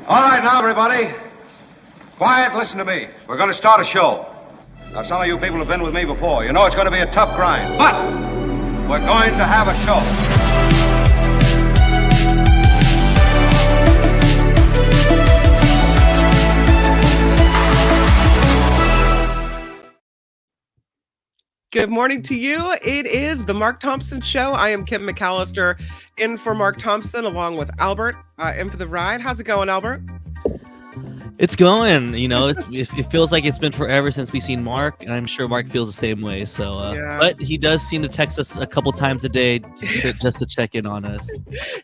All right, now, everybody. Quiet, listen to me. We're going to start a show. Now, some of you people have been with me before. You know it's going to be a tough grind, but we're going to have a show. Good morning to you. It is the Mark Thompson Show. I am Kim McAllister, in for Mark Thompson, along with Albert, in for the ride. How's it going, Albert? It's going. You know, it feels like it's been forever since we've seen Mark, and I'm sure Mark feels the same way. So, yeah. But he does seem to text us a couple times a day just to check in on us.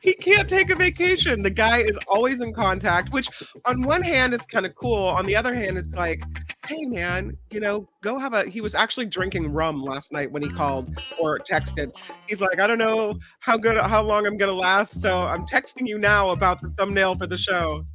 He can't take a vacation. The guy is always in contact, which on one hand is kind of cool. On the other hand, it's like, hey, man, you know, go have a... He was actually drinking rum last night when he called or texted. He's like, I don't know how long I'm going to last, so I'm texting you now about the thumbnail for the show.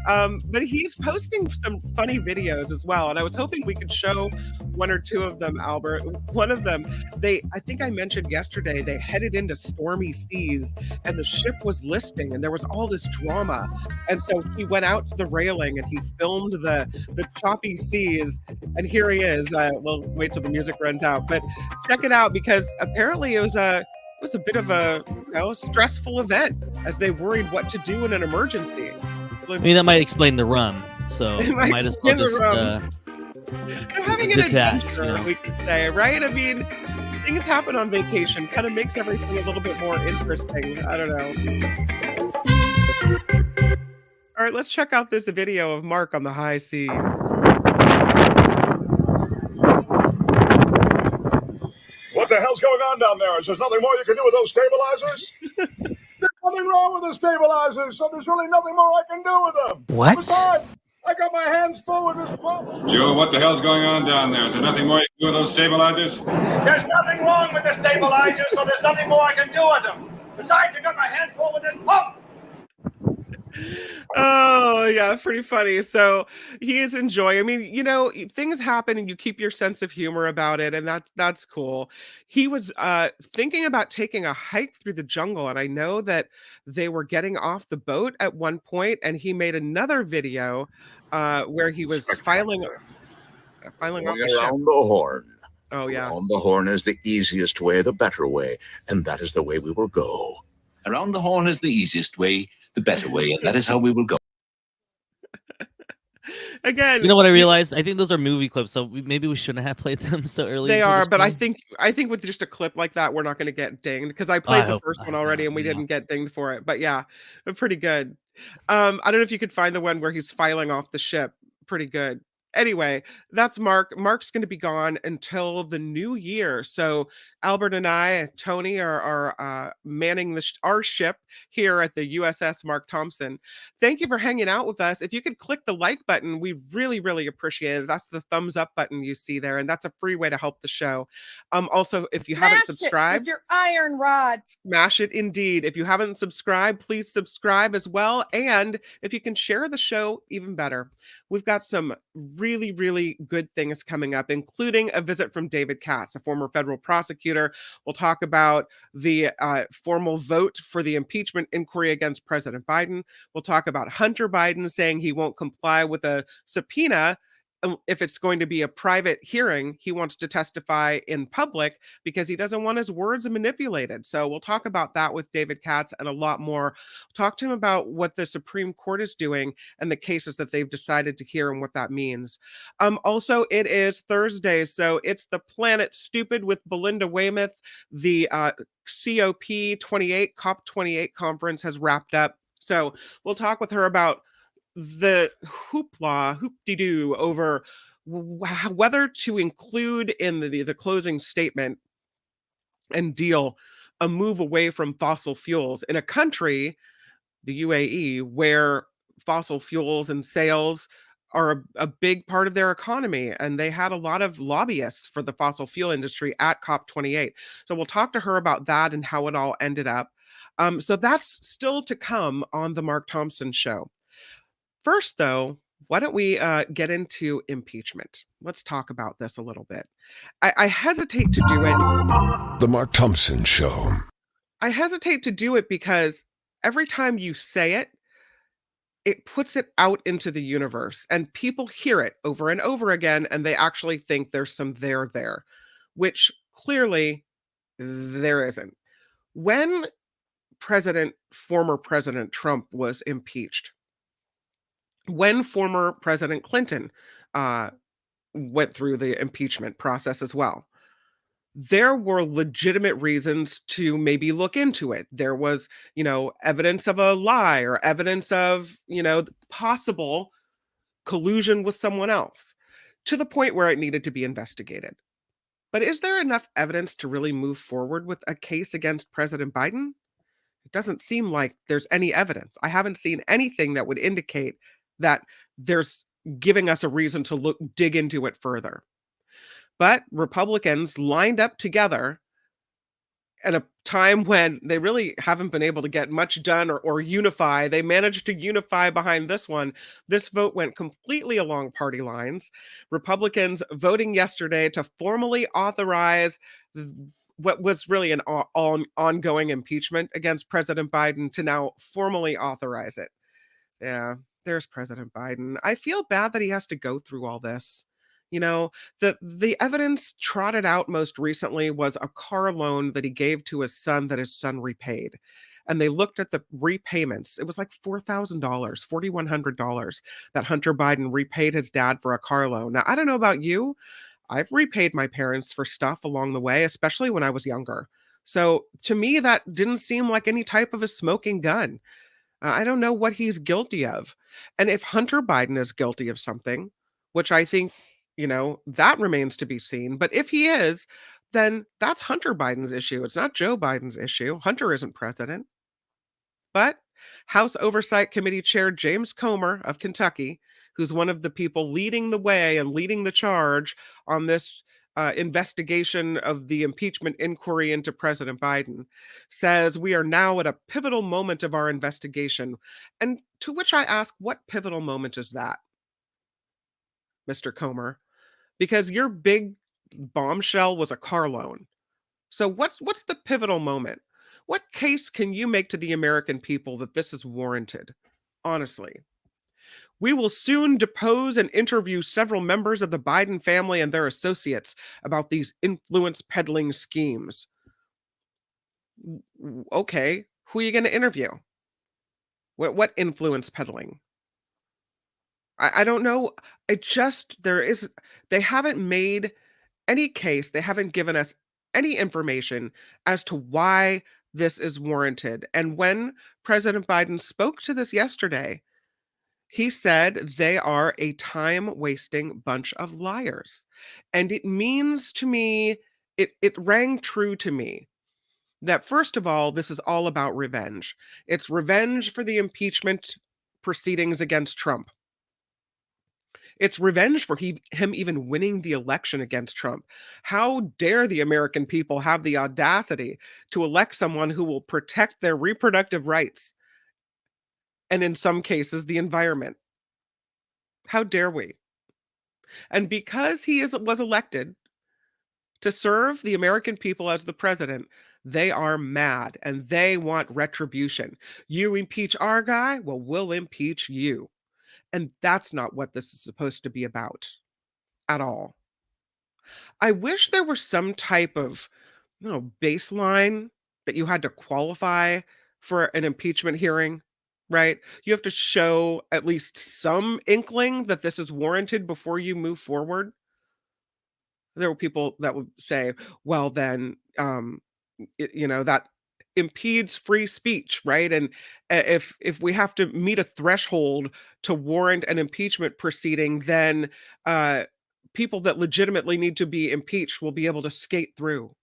But he's posting some funny videos as well, and I was hoping we could show one or two of them, Albert. One of them, I think I mentioned yesterday, they headed into stormy seas, and the ship was listing, and there was all this drama. And so he went out to the railing, and he filmed the choppy seas, and here he is. We'll wait till the music runs out, but check it out, because apparently it was a bit of a stressful event as they worried what to do in an emergency. I mean, that might explain the rum. So might as well just They're having an adventure, we could say, right? I mean, things happen on vacation. Kind of makes everything a little bit more interesting. I don't know. All right, let's check out this video of Mark on the high seas. What the hell's going on down there? Is there nothing more you can do with those stabilizers? There's nothing wrong with the stabilizers, so there's really nothing more I can do with them. What? Besides, I got my hands full with this problem. Joe, what the hell's going on down there? Is there nothing more you can do with those stabilizers? There's nothing wrong with the stabilizers, so there's nothing more I can do with them. Besides, I got my hands full with this pump. Oh, yeah, pretty funny. So he is enjoying. I mean, you know, things happen and you keep your sense of humor about it, and that's cool. He was thinking about taking a hike through the jungle, and I know that they were getting off the boat at one point, and he made another video where he was filing off the ship. Around the horn. Oh, yeah. Around the horn is the easiest way, the better way, and that is the way we will go. Around the horn is the easiest way, the better way, and that is how we will go. Again, you know what I realized? I think those are movie clips, so maybe we shouldn't have played them so early. They are, but I think with just a clip like that, we're not going to get dinged, because I played the first one already and we didn't get dinged for it. But yeah, pretty good. I don't know if you could find the one where he's filing off the ship. Pretty good. Anyway, that's Mark. Mark's going to be gone until the new year. So Albert and I, Tony, are manning our ship here at the USS Mark Thompson. Thank you for hanging out with us. If you could click the like button, we really, really appreciate it. That's the thumbs up button you see there, and that's a free way to help the show. Also, if you haven't subscribed, with your iron rod. Smash it indeed. If you haven't subscribed, please subscribe as well. And if you can share the show, even better. We've got some really, really good things coming up, including a visit from David Katz, a former federal prosecutor. We'll talk about the formal vote for the impeachment inquiry against President Biden. We'll talk about Hunter Biden saying he won't comply with a subpoena if it's going to be a private hearing. He wants to testify in public because he doesn't want his words manipulated. So we'll talk about that with David Katz and a lot more. Talk to him about what the Supreme Court is doing and the cases that they've decided to hear and what that means. Also, it is Thursday, so it's the Planet Stupid with Belinda Waymouth. The COP28 conference has wrapped up. So we'll talk with her about the hoop-de-doo over whether to include in the closing statement and deal a move away from fossil fuels in a country, the UAE, where fossil fuels and sales are a big part of their economy, and they had a lot of lobbyists for the fossil fuel industry at COP28. So we'll talk to her about that and how it all ended up. So that's still to come on the Mark Thompson Show. First, though, why don't we get into impeachment? Let's talk about this a little bit. I hesitate to do it. The Mark Thompson Show. I hesitate to do it because every time you say it, it puts it out into the universe and people hear it over and over again and they actually think there's some there, which clearly there isn't. When former President Trump was impeached, when former President Clinton went through the impeachment process as well, there were legitimate reasons to maybe look into it. There was, evidence of a lie or evidence of, possible collusion with someone else to the point where it needed to be investigated. But is there enough evidence to really move forward with a case against President Biden? It doesn't seem like there's any evidence. I haven't seen anything that would indicate that there's giving us a reason to dig into it further. But Republicans lined up together at a time when they really haven't been able to get much done or unify. They managed to unify behind this one. This vote went completely along party lines. Republicans voting yesterday to formally authorize what was really an ongoing impeachment against President Biden to now formally authorize it. Yeah, there's President Biden. I feel bad that he has to go through all this. The evidence trotted out most recently was a car loan that he gave to his son that his son repaid. And they looked at the repayments. It was like $4,000, $4,100 that Hunter Biden repaid his dad for a car loan. Now, I don't know about you. I've repaid my parents for stuff along the way, especially when I was younger. So to me, that didn't seem like any type of a smoking gun. I don't know what he's guilty of. And if Hunter Biden is guilty of something, which I think, that remains to be seen. But if he is, then that's Hunter Biden's issue. It's not Joe Biden's issue. Hunter isn't president. But House Oversight Committee Chair James Comer of Kentucky, who's one of the people leading the way and leading the charge on this investigation of the impeachment inquiry into President Biden, says we are now at a pivotal moment of our investigation. And to which I ask, what pivotal moment is that, Mr. Comer? Because your big bombshell was a car loan. So what's the pivotal moment? What case can you make to the American people that this is warranted? Honestly. We will soon depose and interview several members of the Biden family and their associates about these influence peddling schemes. Okay, who are you going to interview? What influence peddling? I don't know. They haven't made any case. They haven't given us any information as to why this is warranted. And when President Biden spoke to this yesterday, he said they are a time-wasting bunch of liars. And it means to me, it rang true to me that, first of all, this is all about revenge. It's revenge for the impeachment proceedings against Trump. It's revenge for him even winning the election against Trump. How dare the American people have the audacity to elect someone who will protect their reproductive rights and, in some cases, the environment? How dare we? And because he was elected to serve the American people as the president, they are mad and they want retribution. You impeach our guy, well, we'll impeach you. And that's not what this is supposed to be about at all. I wish there were some type of, baseline that you had to qualify for an impeachment hearing, right? You have to show at least some inkling that this is warranted before you move forward. There were people that would say, well, then, that impedes free speech, right? And if we have to meet a threshold to warrant an impeachment proceeding, then people that legitimately need to be impeached will be able to skate through.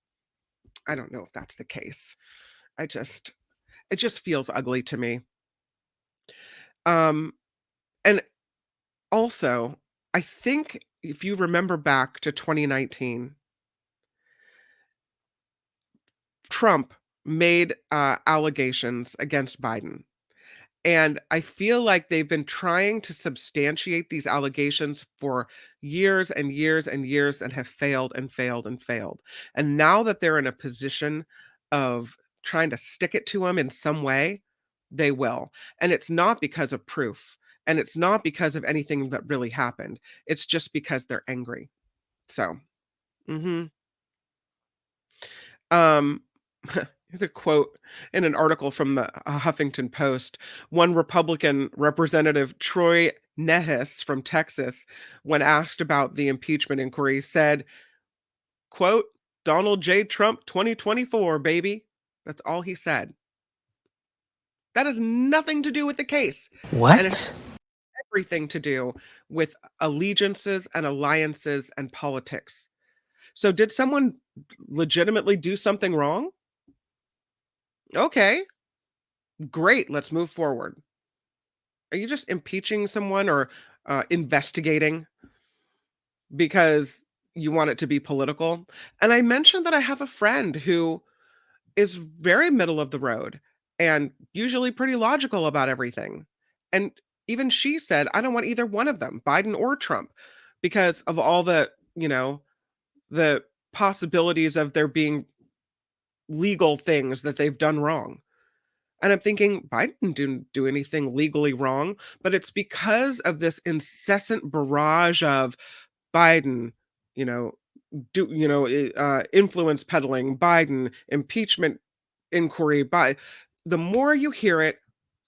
I don't know if that's the case. It just feels ugly to me. And also, I think if you remember back to 2019, Trump made allegations against Biden. And I feel like they've been trying to substantiate these allegations for years and years and years and have failed and failed and failed. And now that they're in a position of trying to stick it to him in some way, they will. And it's not because of proof. And it's not because of anything that really happened. It's just because they're angry. So, here's a quote in an article from the Huffington Post. One Republican representative, Troy Nehis from Texas, when asked about the impeachment inquiry, said, quote, Donald J. Trump 2024, baby. That's all he said. That has nothing to do with the case. And it has everything to do with allegiances and alliances and politics. So did someone legitimately do something wrong? Okay, great. Let's move forward. Are you just impeaching someone or investigating because you want it to be political? And I mentioned that I have a friend who is very middle of the road and usually pretty logical about everything. And even she said, I don't want either one of them, Biden or Trump, because of all the, the possibilities of there being legal things that they've done wrong. And I'm thinking, Biden didn't do anything legally wrong, but it's because of this incessant barrage of Biden, influence peddling, Biden, impeachment inquiry. The more you hear it,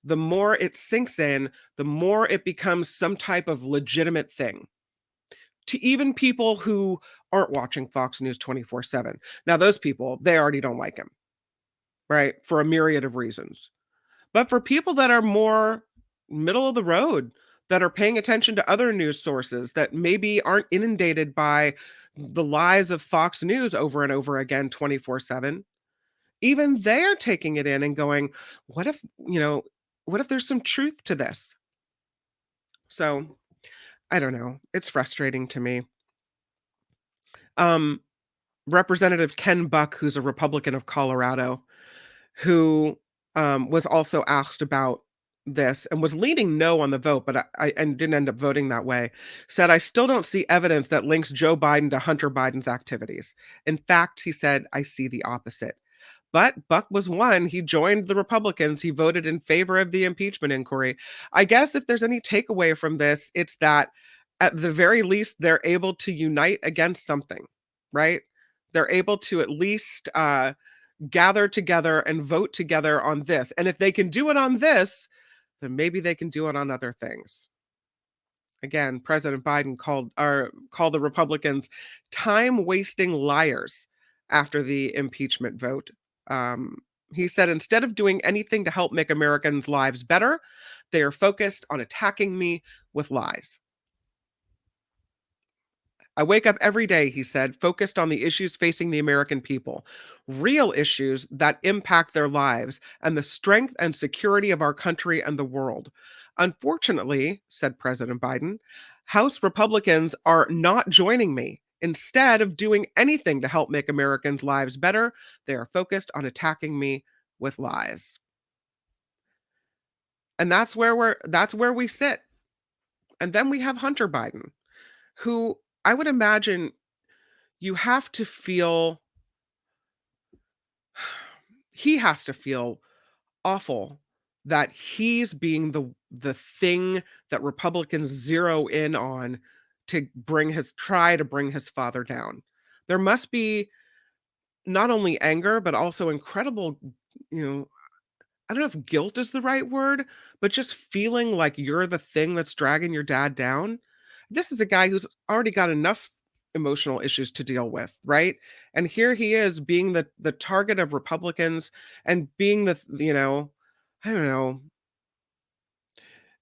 the more it sinks in, the more it becomes some type of legitimate thing. To even people who aren't watching Fox News 24/7. Now, those people, they already don't like him, right? For a myriad of reasons. But for people that are more middle of the road, that are paying attention to other news sources that maybe aren't inundated by the lies of Fox News over and over again 24/7, even they're taking it in and going, what if there's some truth to this? So I don't know. It's frustrating to me. Representative Ken Buck, who's a Republican of Colorado, who was also asked about this and was leaning no on the vote, but I didn't end up voting that way, said, I still don't see evidence that links Joe Biden to Hunter Biden's activities. In fact, he said, I see the opposite. But Buck was one. He joined the Republicans. He voted in favor of the impeachment inquiry. I guess if there's any takeaway from this, it's that at the very least, they're able to unite against something, right? They're able to at least gather together and vote together on this. And if they can do it on this, then maybe they can do it on other things. Again, President Biden called the Republicans time-wasting liars after the impeachment vote. He said, instead of doing anything to help make Americans' lives better, they are focused on attacking me with lies. I wake up every day, he said, focused on the issues facing the American people, real issues that impact their lives and the strength and security of our country and the world. Unfortunately, said President Biden, House Republicans are not joining me. Instead of doing anything to help make Americans' lives better, they are focused on attacking me with lies. And that's where we sit. And then we have Hunter Biden, who I would imagine he has to feel awful that he's being the thing that Republicans zero in on to try to bring his father down. There must be not only anger, but also incredible, I don't know if guilt is the right word, but just feeling like you're the thing that's dragging your dad down. This is a guy who's already got enough emotional issues to deal with, right? And here he is being the target of Republicans and being I don't know,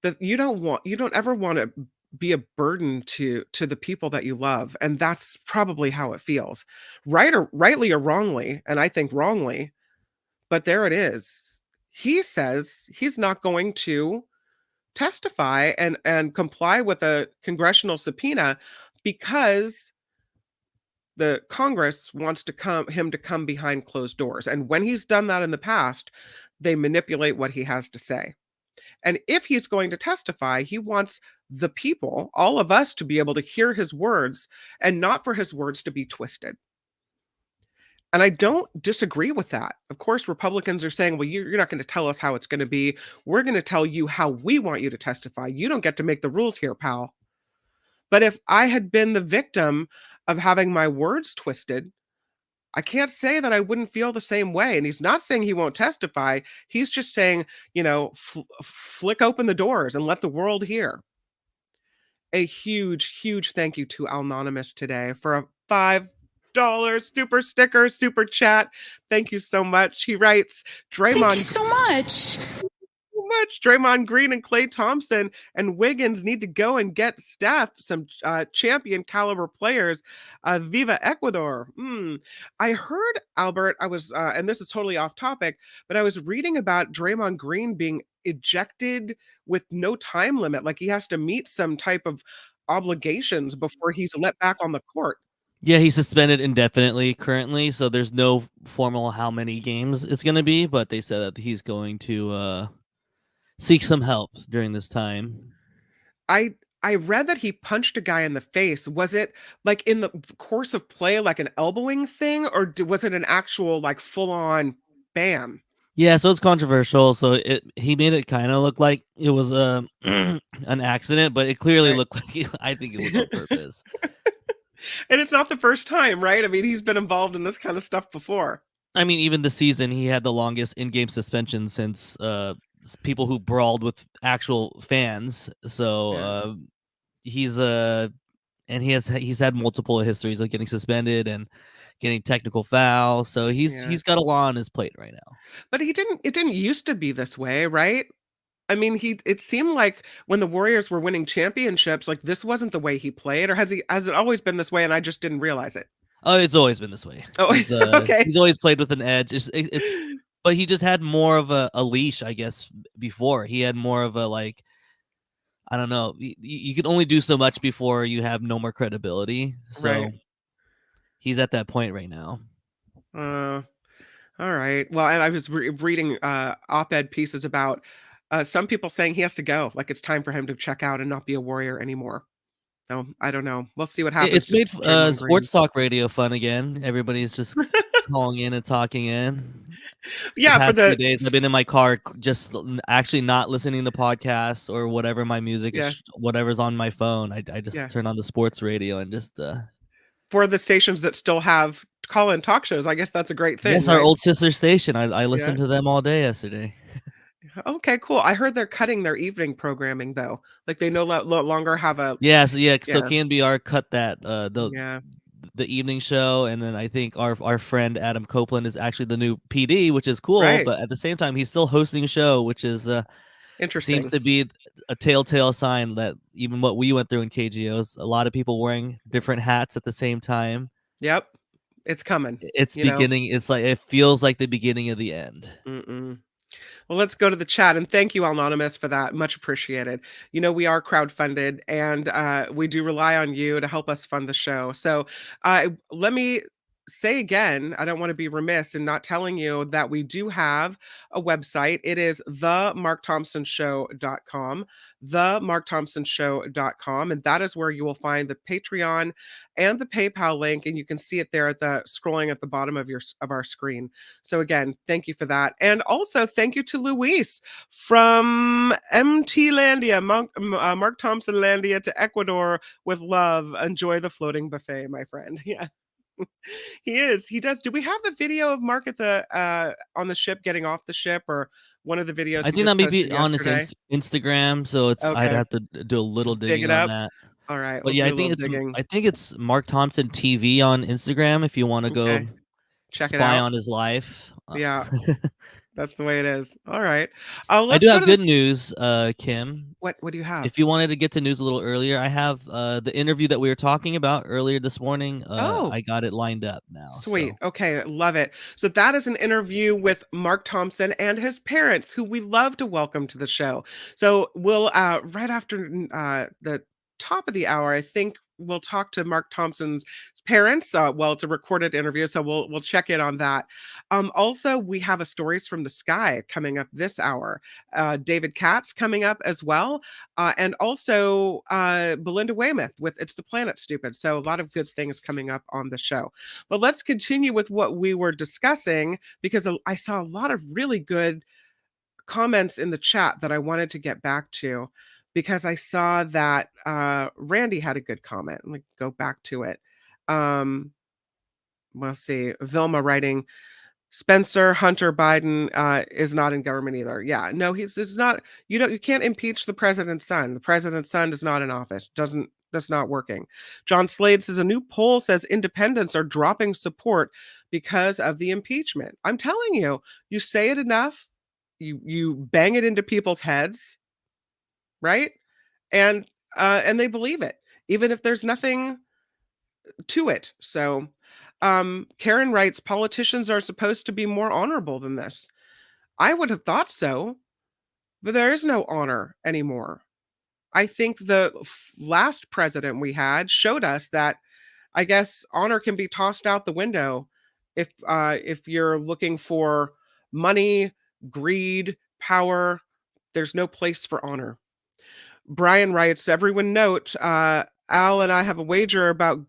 that you don't ever want to be a burden to the people that you love. And that's probably how it feels. Rightly or wrongly, and I think wrongly, but there it is. He says he's not going to testify and comply with a congressional subpoena because the Congress wants him to come behind closed doors. And when he's done that in the past, they manipulate what he has to say. And if he's going to testify, he wants the people, all of us, to be able to hear his words and not for his words to be twisted. And I don't disagree with that. Of course, Republicans are saying, well, you're not going to tell us how it's going to be. We're going to tell you how we want you to testify. You don't get to make the rules here, pal. But if I had been the victim of having my words twisted, I can't say that I wouldn't feel the same way. And he's not saying he won't testify. He's just saying, flick open the doors and let the world hear. A huge, huge thank you to Anonymous today for a $5 super sticker, super chat. Thank you so much. He writes, Draymond. Thank you so much. Draymond Green and Klay Thompson and Wiggins need to go and get Steph some champion caliber players. Viva Ecuador. I heard, Albert, I was, and this is totally off topic, but I was reading about Draymond Green being ejected with no time limit. Like he has to meet some type of obligations before he's let back on the court. Yeah, he's suspended indefinitely currently, so there's no formal how many games it's going to be, but they said that he's going to seek some help during this time. I read that he punched a guy in the face. Was it like in the course of play, like an elbowing thing, or was it an actual like full on bam? Yeah, so it's controversial. So he made it kind of look like it was an accident, but it clearly looked like I think it was on purpose. And it's not the first time, right? I mean, he's been involved in this kind of stuff before. I mean, even this season, he had the longest in-game suspension since people who brawled with actual fans. So he's had multiple histories of getting suspended and getting technical fouls. So he's got a lot on his plate right now. But it didn't used to be this way, right? I mean, it seemed like when the Warriors were winning championships, like this wasn't the way he played, or has it always been this way and I just didn't realize it? Oh, it's always been this way. Oh, okay. He's always played with an edge. But he just had more of a leash, I guess, before. He had more of a, like, I don't know. You can only do so much before you have no more credibility. So he's at that point right now. All right. Well, and I was reading op-ed pieces about some people saying he has to go. Like it's time for him to check out and not be a Warrior anymore. So I don't know. We'll see what happens. It's made sports talk radio fun again. Everybody's just calling in and talking in. Yeah, for the few days I've been in my car, just actually not listening to podcasts or whatever my music is, whatever's on my phone. I just turn on the sports radio and just. For the stations that still have call-in talk shows, I guess that's a great thing. Yes, our old sister station. I listened to them all day yesterday. Okay, cool. I heard they're cutting their evening programming though. Like they no longer have a. So KNBR cut that the evening show, and then I think our friend Adam Copeland is actually the new PD, which is cool. Right. But at the same time, he's still hosting a show, which is interesting. Seems to be a telltale sign that even what we went through in KGOs, a lot of people wearing different hats at the same time. Yep, it's coming. It's beginning. It's like it feels like the beginning of the end. Well, let's go to the chat, and thank you, Anonymous, for that. Much appreciated. We are crowdfunded, and we do rely on you to help us fund the show. So let me say again, I don't want to be remiss in not telling you that we do have a website. It is themarkthompsonshow.com, themarkthompsonshow.com, and that is where you will find the Patreon and the PayPal link, and you can see it there at the scrolling at the bottom of our screen. So again, thank you for that, and also thank you to Luis from MT Landia, Mark Thompson Landia to Ecuador with love. Enjoy the floating buffet, my friend. Yeah. He does. Do we have the video of Mark at the on the ship getting off the ship, or one of the videos? I think that may be on his Instagram, so it's I'd have to do a little digging on that. All right, but I think it's Mark Thompson TV on Instagram if you want to go check spy on his life. Yeah. That's the way it is. All right. I do have good news, Kim. What do you have? If you wanted to get to news a little earlier, I have the interview that we were talking about earlier this morning. I got it lined up now. Sweet. So. Okay. Love it. So that is an interview with Mark Thompson and his parents, who we love to welcome to the show. So we'll right after the top of the hour, I think we'll talk to Mark Thompson's parents. Well, it's a recorded interview, so we'll check in on that. Also, we have a Stories from the Sky coming up this hour. David Katz coming up as well, and also Belinda Waymouth with It's the Planet Stupid. So a lot of good things coming up on the show. But let's continue with what we were discussing, because I saw a lot of really good comments in the chat that I wanted to get back to, because I saw that Randy had a good comment. Let me go back to it. We'll see. Vilma writing, Spencer Hunter Biden is not in government either. Yeah, no, he's not. You can't impeach the president's son. The president's son is not in office. That's not working. John Slade says a new poll says independents are dropping support because of the impeachment. I'm telling you, you say it enough, you bang it into people's heads, right? And they believe it, even if there's nothing to it. So Karen writes, politicians are supposed to be more honorable than this. I would have thought so, but there is no honor anymore. I think the last president we had showed us that, I guess, honor can be tossed out the window if you're looking for money, greed, power. There's no place for honor. Brian writes, everyone note, Al and I have a wager about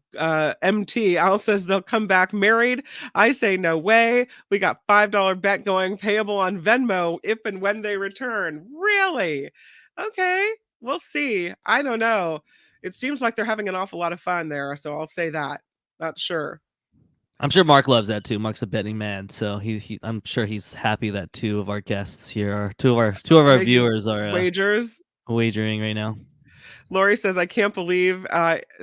MT. Al says they'll come back married. I say no way. We got $5 bet going, payable on Venmo if and when they return. Really? Okay, we'll see. I don't know. It seems like they're having an awful lot of fun there, so I'll say that. Not sure. I'm sure Mark loves that too. Mark's a betting man, so I'm sure he's happy that two of our guests here are two of our viewers are wagering right now. Lori says, I can't believe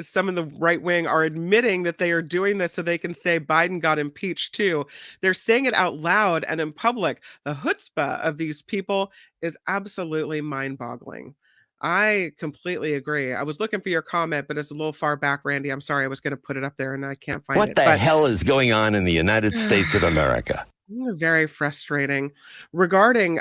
some in the right wing are admitting that they are doing this so they can say Biden got impeached too. They're saying it out loud and in public. The chutzpah of these people is absolutely mind-boggling. I completely agree. I was looking for your comment, but it's a little far back, Randy. I'm sorry. I was going to put it up there and I can't find it. What the hell is going on in the United States of America? Very frustrating. Regarding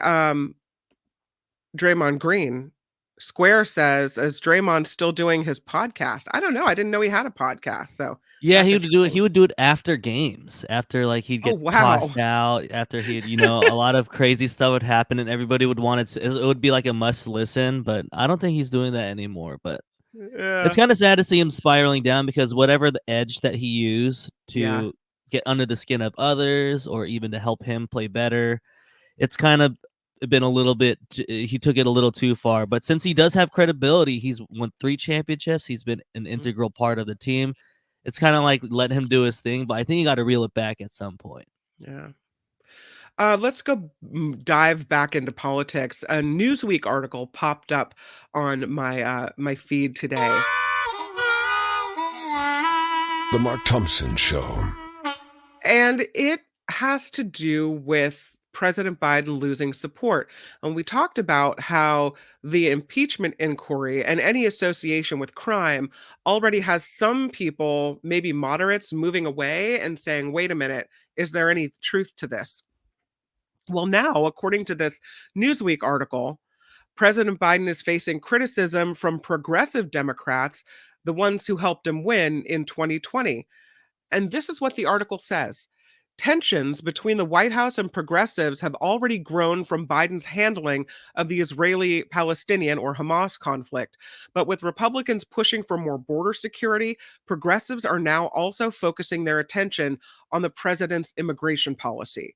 Draymond Green, Square says, is Draymond still doing his podcast? I don't know. I didn't know he had a podcast. So yeah, he would do it. He would do it after games, after like he'd get tossed out, after he'd, a lot of crazy stuff would happen and everybody would want it. It would be like a must listen, but I don't think he's doing that anymore. But it's kind of sad to see him spiraling down, because whatever the edge that he used to get under the skin of others or even to help him play better, it's kind of been a little bit, he took it a little too far. But since he does have credibility, he's won 3 championships, he's been an integral part of the team. It's kind of like let him do his thing, but I think you got to reel it back at some point. Yeah. Let's go dive back into politics. A Newsweek article popped up on my feed today. The Mark Thompson Show. And it has to do with President Biden losing support. And we talked about how the impeachment inquiry and any association with crime already has some people, maybe moderates, moving away and saying, wait a minute, is there any truth to this? Well, now, according to this Newsweek article, President Biden is facing criticism from progressive Democrats, the ones who helped him win in 2020. And this is what the article says. Tensions between the White House and progressives have already grown from Biden's handling of the Israeli-Palestinian or Hamas conflict. But with Republicans pushing for more border security, progressives are now also focusing their attention on the president's immigration policy.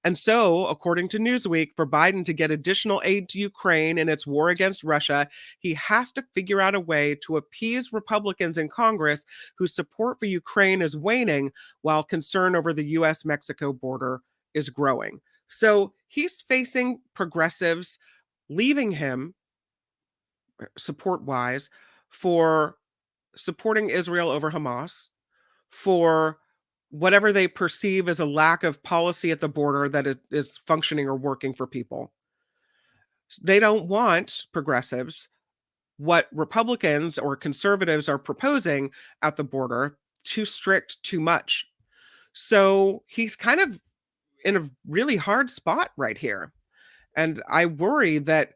And so, according to Newsweek, for Biden to get additional aid to Ukraine in its war against Russia, he has to figure out a way to appease Republicans in Congress whose support for Ukraine is waning while concern over the U.S.-Mexico border is growing. So he's facing progressives leaving him, support-wise, for supporting Israel over Hamas, for whatever they perceive as a lack of policy at the border that is functioning or working for people. They don't want, progressives, what Republicans or conservatives are proposing at the border, too strict, too much. So he's kind of in a really hard spot right here. And I worry that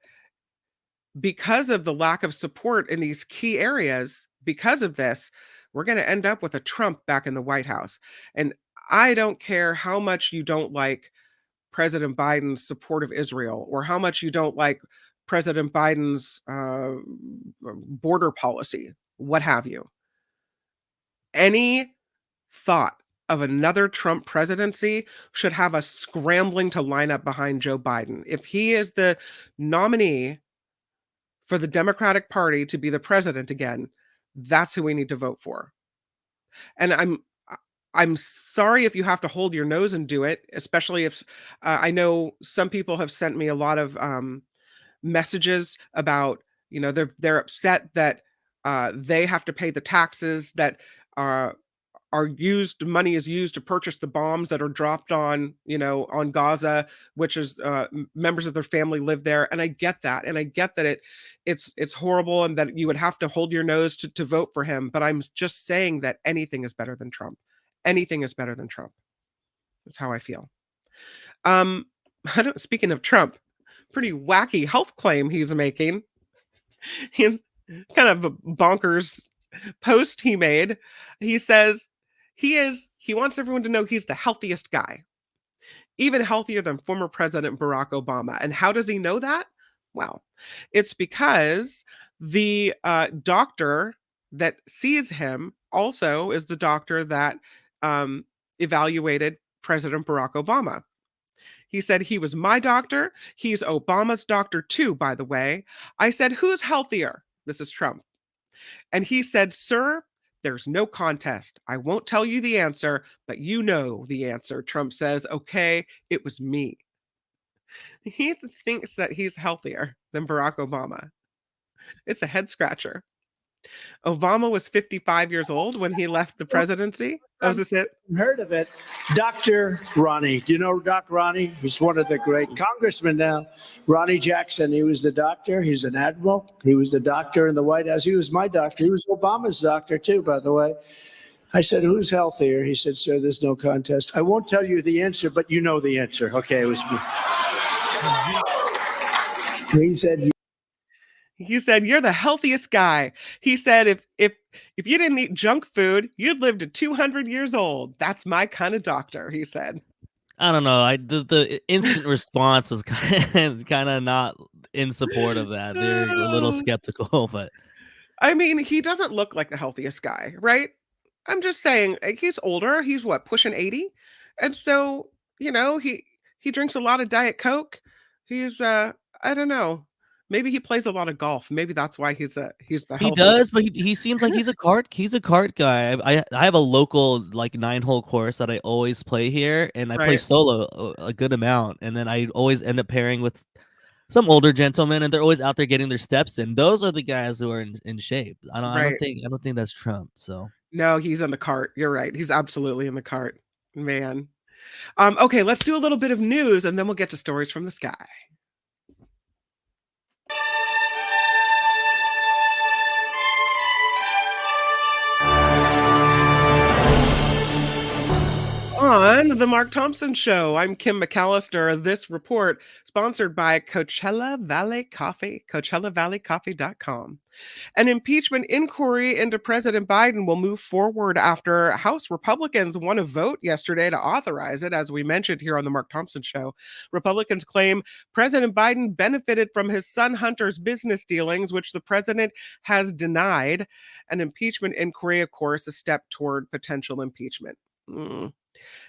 because of the lack of support in these key areas, because of this, we're going to end up with a Trump back in the White House. And I don't care how much you don't like President Biden's support of Israel, or how much you don't like President Biden's border policy, what have you. Any thought of another Trump presidency should have us scrambling to line up behind Joe Biden. If he is the nominee for the Democratic Party to be the president again, that's who we need to vote for. And I'm sorry if you have to hold your nose and do it, especially if I know some people have sent me a lot of messages about, they're upset that they have to pay the taxes that money is used to purchase the bombs that are dropped on Gaza, which is members of their family live there. And I get that. And I get that it's horrible and that you would have to hold your nose to vote for him. But I'm just saying that anything is better than Trump. Anything is better than Trump. That's how I feel. Speaking of Trump, pretty wacky health claim he's making. He's kind of a bonkers post he made. He says he wants everyone to know he's the healthiest guy, even healthier than former President Barack Obama. And how does he know that? Well, it's because the doctor that sees him also is the doctor that evaluated President Barack Obama. He said, he was my doctor. He's Obama's doctor too, by the way. I said, who's healthier? This is Trump. And he said, sir, there's no contest. I won't tell you the answer, but you know the answer. Trump says, okay, it was me. He thinks that he's healthier than Barack Obama. It's a head scratcher. Obama was 55 years old when he left the presidency. Was this it? Heard of it. Dr. Ronnie. Do you know Dr. Ronnie? He's one of the great congressmen now. Ronnie Jackson. He was the doctor. He's an admiral. He was the doctor in the White House. He was my doctor. He was Obama's doctor, too, by the way. I said, who's healthier? He said, sir, there's no contest. I won't tell you the answer, but you know the answer. Okay, it was me. He said, you're the healthiest guy. He said, if you didn't eat junk food, you'd live to 200 years old. That's my kind of doctor, he said. I don't know. The instant response was kind of not in support of that. They're a little skeptical, but I mean, he doesn't look like the healthiest guy, right? I'm just saying, he's older. He's what, pushing 80? And so, he drinks a lot of Diet Coke. He's I don't know. Maybe he plays a lot of golf. Maybe that's why he's the healthiest. He does, but he seems like he's a cart guy. I have a local 9-hole course that I always play here, and I play solo a good amount, and then I always end up pairing with some older gentlemen, and they're always out there getting their steps in. Those are the guys who are in shape. I don't think that's Trump. So no, he's in the cart. You're right. He's absolutely in the cart, man. Okay, let's do a little bit of news, and then we'll get to stories from the sky. On the Mark Thompson Show, I'm Kim McAllister. This report sponsored by Coachella Valley Coffee, CoachellaValleyCoffee.com. An impeachment inquiry into President Biden will move forward after House Republicans won a vote yesterday to authorize it, as we mentioned here on the Mark Thompson Show. Republicans claim President Biden benefited from his son Hunter's business dealings, which the president has denied. An impeachment inquiry, of course, a step toward potential impeachment.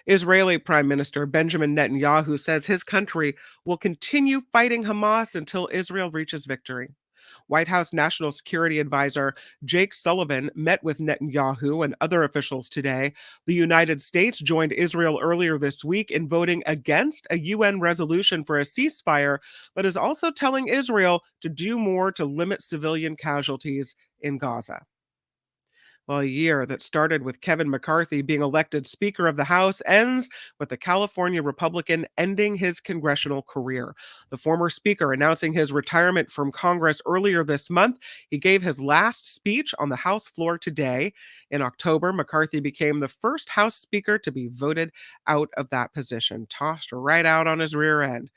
Israeli Prime Minister Benjamin Netanyahu says his country will continue fighting Hamas until Israel reaches victory. White House National Security Advisor Jake Sullivan met with Netanyahu and other officials today. The United States joined Israel earlier this week in voting against a UN resolution for a ceasefire, but is also telling Israel to do more to limit civilian casualties in Gaza. Well, a year that started with Kevin McCarthy being elected Speaker of the House ends with the California Republican ending his congressional career. The former Speaker announcing his retirement from Congress earlier this month. He gave his last speech on the House floor today. In October, McCarthy became the first House Speaker to be voted out of that position, tossed right out on his rear end.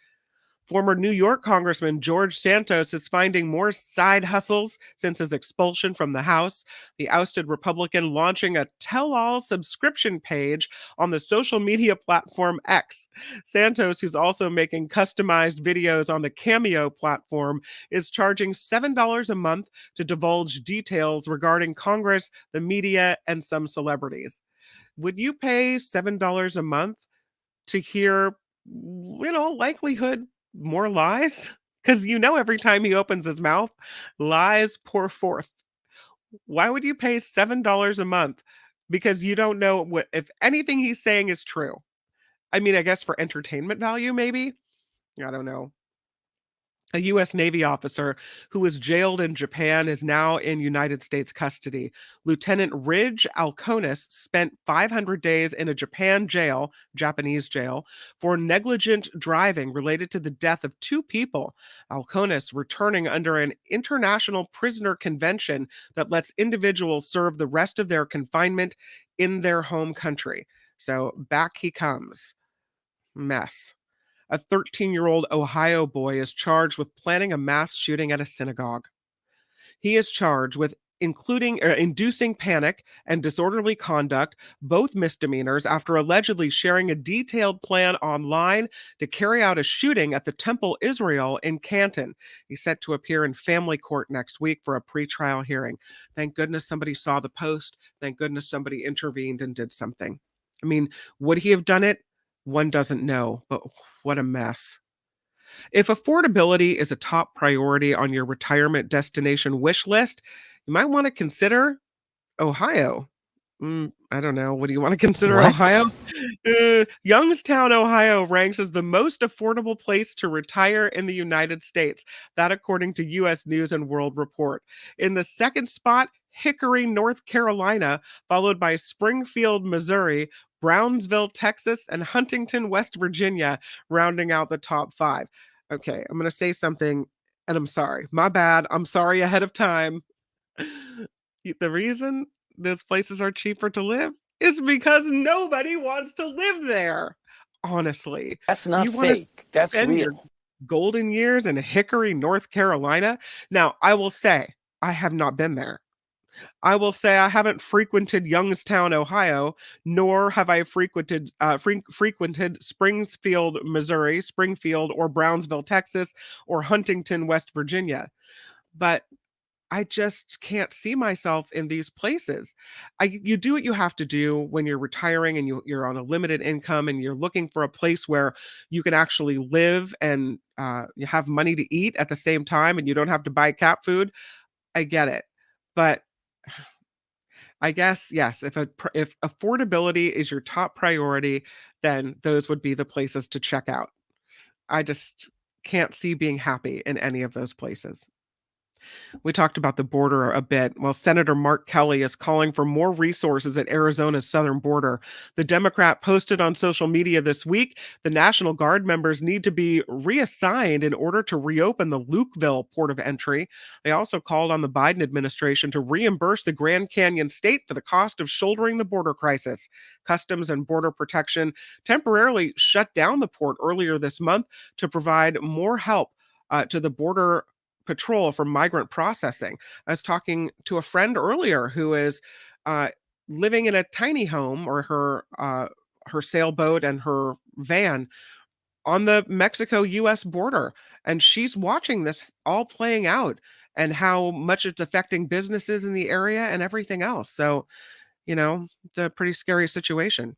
Former New York Congressman George Santos is finding more side hustles since his expulsion from the House. The ousted Republican launching a tell-all subscription page on the social media platform X. Santos, who's also making customized videos on the Cameo platform, is charging $7 a month to divulge details regarding Congress, the media, and some celebrities. Would you pay $7 a month to hear, likelihood more lies? Because every time he opens his mouth, lies pour forth. Why would you pay $7 a month? Because you don't know if anything he's saying is true. I mean, I guess for entertainment value, maybe. I don't know. A U.S. Navy officer who was jailed in Japan is now in United States custody. Lieutenant Ridge Alconis spent 500 days in a Japanese jail, for negligent driving related to the death of 2 people. Alconis returning under an international prisoner convention that lets individuals serve the rest of their confinement in their home country. So back he comes. Mess. A 13-year-old Ohio boy is charged with planning a mass shooting at a synagogue. He is charged with inducing panic and disorderly conduct, both misdemeanors, after allegedly sharing a detailed plan online to carry out a shooting at the Temple Israel in Canton. He's set to appear in family court next week for a pretrial hearing. Thank goodness somebody saw the post. Thank goodness somebody intervened and did something. I mean, would he have done it? One doesn't know, but what a mess. If affordability is a top priority on your retirement destination wish list, you might want to consider Ohio. I don't know. What do you want to consider? What? Ohio? Youngstown, Ohio ranks as the most affordable place to retire in the United States. That according to U.S. News and World Report. In the second spot, Hickory, North Carolina, followed by Springfield, Missouri, Brownsville, Texas, and Huntington, West Virginia, rounding out the top 5. Okay, I'm going to say something, and I'm sorry. My bad. I'm sorry ahead of time. The reason those places are cheaper to live is because nobody wants to live there. Honestly. That's not You wanna fake. That's spend your real. golden years in Hickory, North Carolina? Now, I will say, I have not been there. I will say I haven't frequented Youngstown, Ohio, nor have I frequented Springfield, Missouri, Springfield, or Brownsville, Texas, or Huntington, West Virginia. But I just can't see myself in these places. You do what you have to do when you're retiring and you're on a limited income and you're looking for a place where you can actually live and you have money to eat at the same time and you don't have to buy cat food. I get it. But I guess, yes, if affordability is your top priority, then those would be the places to check out. I just can't see being happy in any of those places. We talked about the border a bit. Well, Senator Mark Kelly is calling for more resources at Arizona's southern border. The Democrat posted on social media this week the National Guard members need to be reassigned in order to reopen the Lukeville port of entry. They also called on the Biden administration to reimburse the Grand Canyon state for the cost of shouldering the border crisis. Customs and Border Protection temporarily shut down the port earlier this month to provide more help to the border patrol for migrant processing. I was talking to a friend earlier who is living in a tiny home, or her sailboat and her van on the Mexico-U.S. border, and she's watching this all playing out and how much it's affecting businesses in the area and everything else. So, it's a pretty scary situation.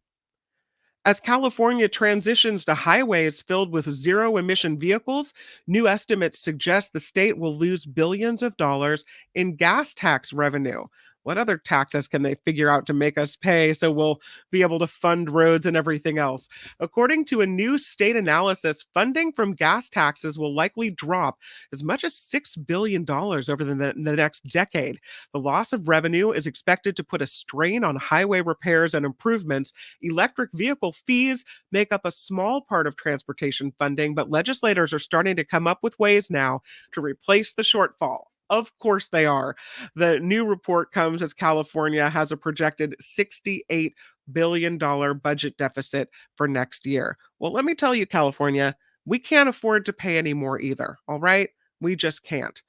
As California transitions to highways filled with zero-emission vehicles, new estimates suggest the state will lose billions of dollars in gas tax revenue. What other taxes can they figure out to make us pay so we'll be able to fund roads and everything else? According to a new state analysis, funding from gas taxes will likely drop as much as $6 billion over the next decade. The loss of revenue is expected to put a strain on highway repairs and improvements. Electric vehicle fees make up a small part of transportation funding, but legislators are starting to come up with ways now to replace the shortfall. Of course they are. The new report comes as California has a projected $68 billion budget deficit for next year. Well, let me tell you, California, We can't afford to pay any more either. All right. We just can't.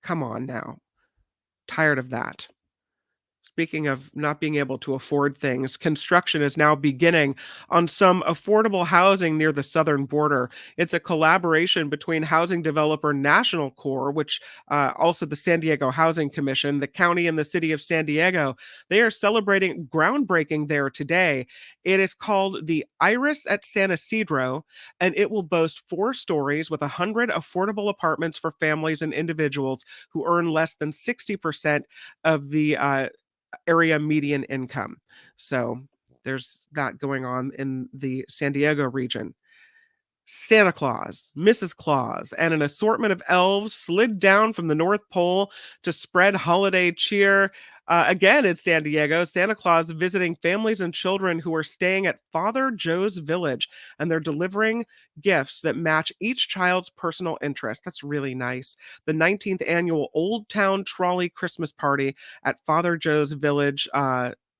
Come on now. Tired of that. Speaking of not being able to afford things, construction is now beginning on some affordable housing near the southern border. It's a collaboration between housing developer National Corps, which also the San Diego Housing Commission, the county and the city of San Diego. They are celebrating groundbreaking there today. It is called the Iris at San Isidro, and it will boast 4 stories with 100 affordable apartments for families and individuals who earn less than 60% of the area median income. So there's that going on in the San Diego region. Santa Claus, Mrs. Claus, and an assortment of elves slid down from the North Pole to spread holiday cheer. Again, in San Diego, Santa Claus visiting families and children who are staying at Father Joe's Village, and they're delivering gifts that match each child's personal interest. That's really nice. The 19th annual Old Town Trolley Christmas Party at Father Joe's Village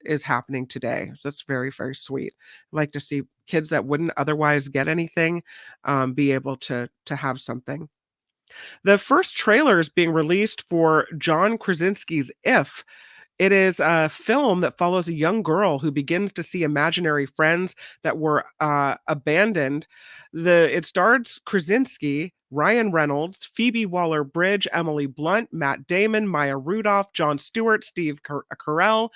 is happening today. So that's very, very sweet. I like to see kids that wouldn't otherwise get anything be able to have something. The first trailer is being released for John Krasinski's If. It is a film that follows a young girl who begins to see imaginary friends that were abandoned. It stars Krasinski, Ryan Reynolds, Phoebe Waller-Bridge, Emily Blunt, Matt Damon, Maya Rudolph, Jon Stewart, Steve Carell.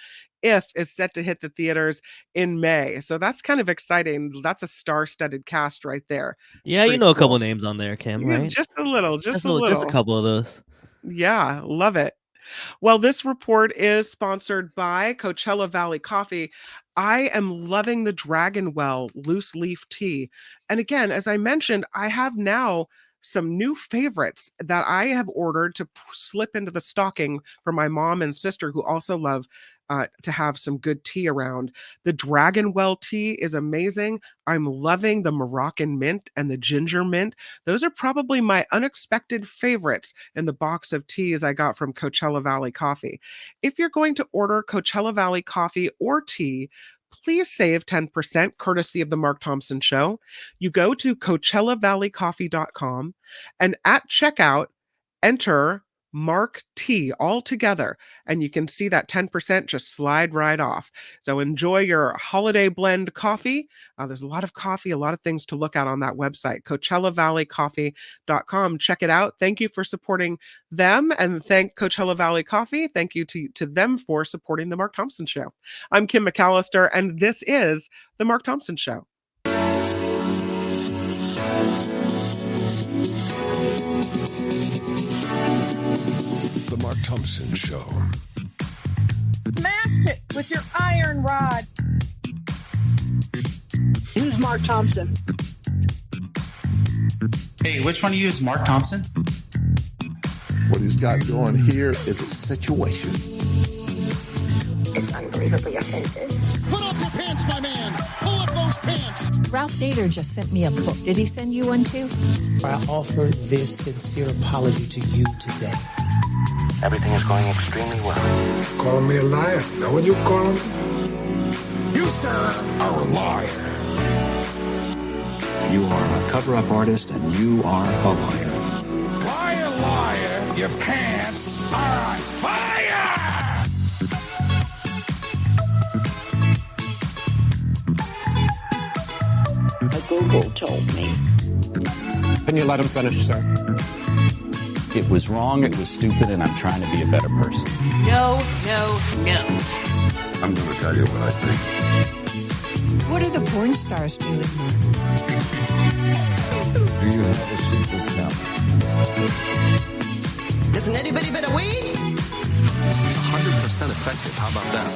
If is set to hit the theaters in May. So that's kind of exciting. That's a star-studded cast right there. Yeah, Pretty you know a couple cool. names on there, Kim, Yeah, right? just a little. Just a couple of those. Yeah, love it. Well, this report is sponsored by Coachella Valley Coffee. I am loving the Dragon Well loose leaf tea. And again, as I mentioned, I have now some new favorites that I have ordered to slip into the stocking for my mom and sister who also love to have some good tea around. The Dragon Well tea is amazing. I'm loving the Moroccan mint and the ginger mint. Those are probably my unexpected favorites in the box of teas I got from Coachella Valley Coffee. If you're going to order Coachella Valley Coffee or tea, please save 10% courtesy of the Mark Thompson Show. You go to CoachellaValleyCoffee.com and at checkout, enter Mark T all together, and you can see that 10% just slide right off. So enjoy your holiday blend coffee. There's a lot of coffee, a lot of things to look at on that website, CoachellaValleyCoffee.com. Check it out. Thank you for supporting them, and thank Coachella Valley Coffee. Thank you to them for supporting the Mark Thompson Show. I'm Kim McAllister, and this is the Mark Thompson Show. The Mark Thompson Show. Smash it with your iron rod. Who's Mark Thompson? Hey, which one of you is Mark Thompson? What he's got going here is a situation. It's unbelievably offensive. Put up your pants, my man. Pull up those pants. Ralph Nader just sent me a book. Did he send you one too? I offer this sincere apology to you today. Everything is going extremely well. Call me a liar. Is that what you call me? You, sir, are a liar. You are a cover-up artist, and you are a liar. Liar, liar, your pants are on fire! A Google told me. Can you let him finish, sir? It was wrong, it was stupid, and I'm trying to be a better person. No. I'm going to tell you what I think. What are the porn stars doing? Do you have a secret now? Doesn't anybody but a weed? 100% effective. How about that?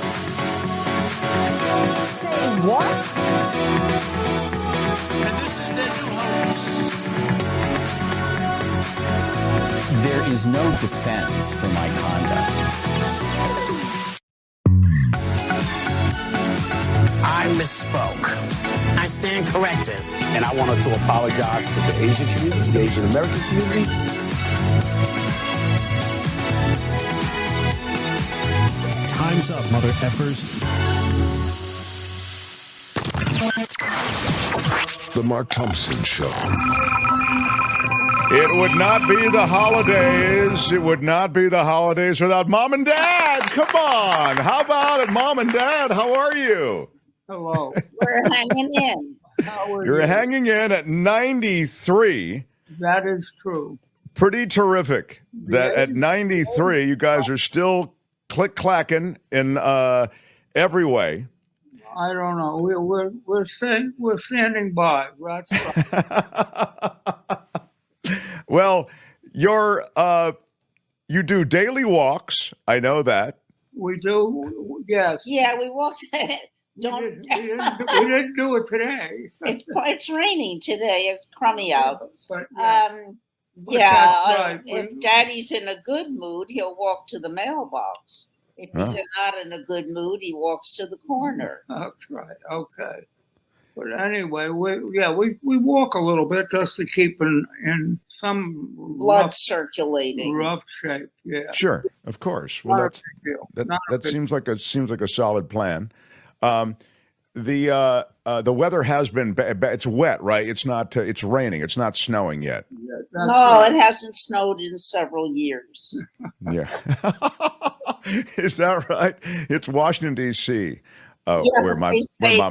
Say what? And this is their new host. There is no defense for my conduct. I misspoke. I stand corrected. And I wanted to apologize to the Asian community, the Asian American community. Time's up, mother effers. The Mark Thompson Show. It would not be the holidays. It would not be the holidays without Mom and Dad. Come on. How about it, Mom and Dad? How are you? Hello. We're hanging in. You're hanging in at 93. That is true. Pretty terrific that at 93, you guys are still click-clacking in every way. I don't know. We're standing by. That's right. Well, you do daily walks. I know that. We do. Yes. Yeah, we walked. We didn't do it today. It's raining today. It's crummy out. But, right. If Daddy's in a good mood, he'll walk to the mailbox. If he's not in a good mood, he walks to the corner. That's right. Okay. But anyway, we walk a little bit just to keep in some blood circulating, rough shape. Yeah. Sure, of course. Well, that seems like a solid plan. The weather has been it's wet, right? It's not. It's raining. It's not snowing yet. Yeah, no, it hasn't snowed in several years. Yeah. Is that right? It's Washington, D.C., where Mom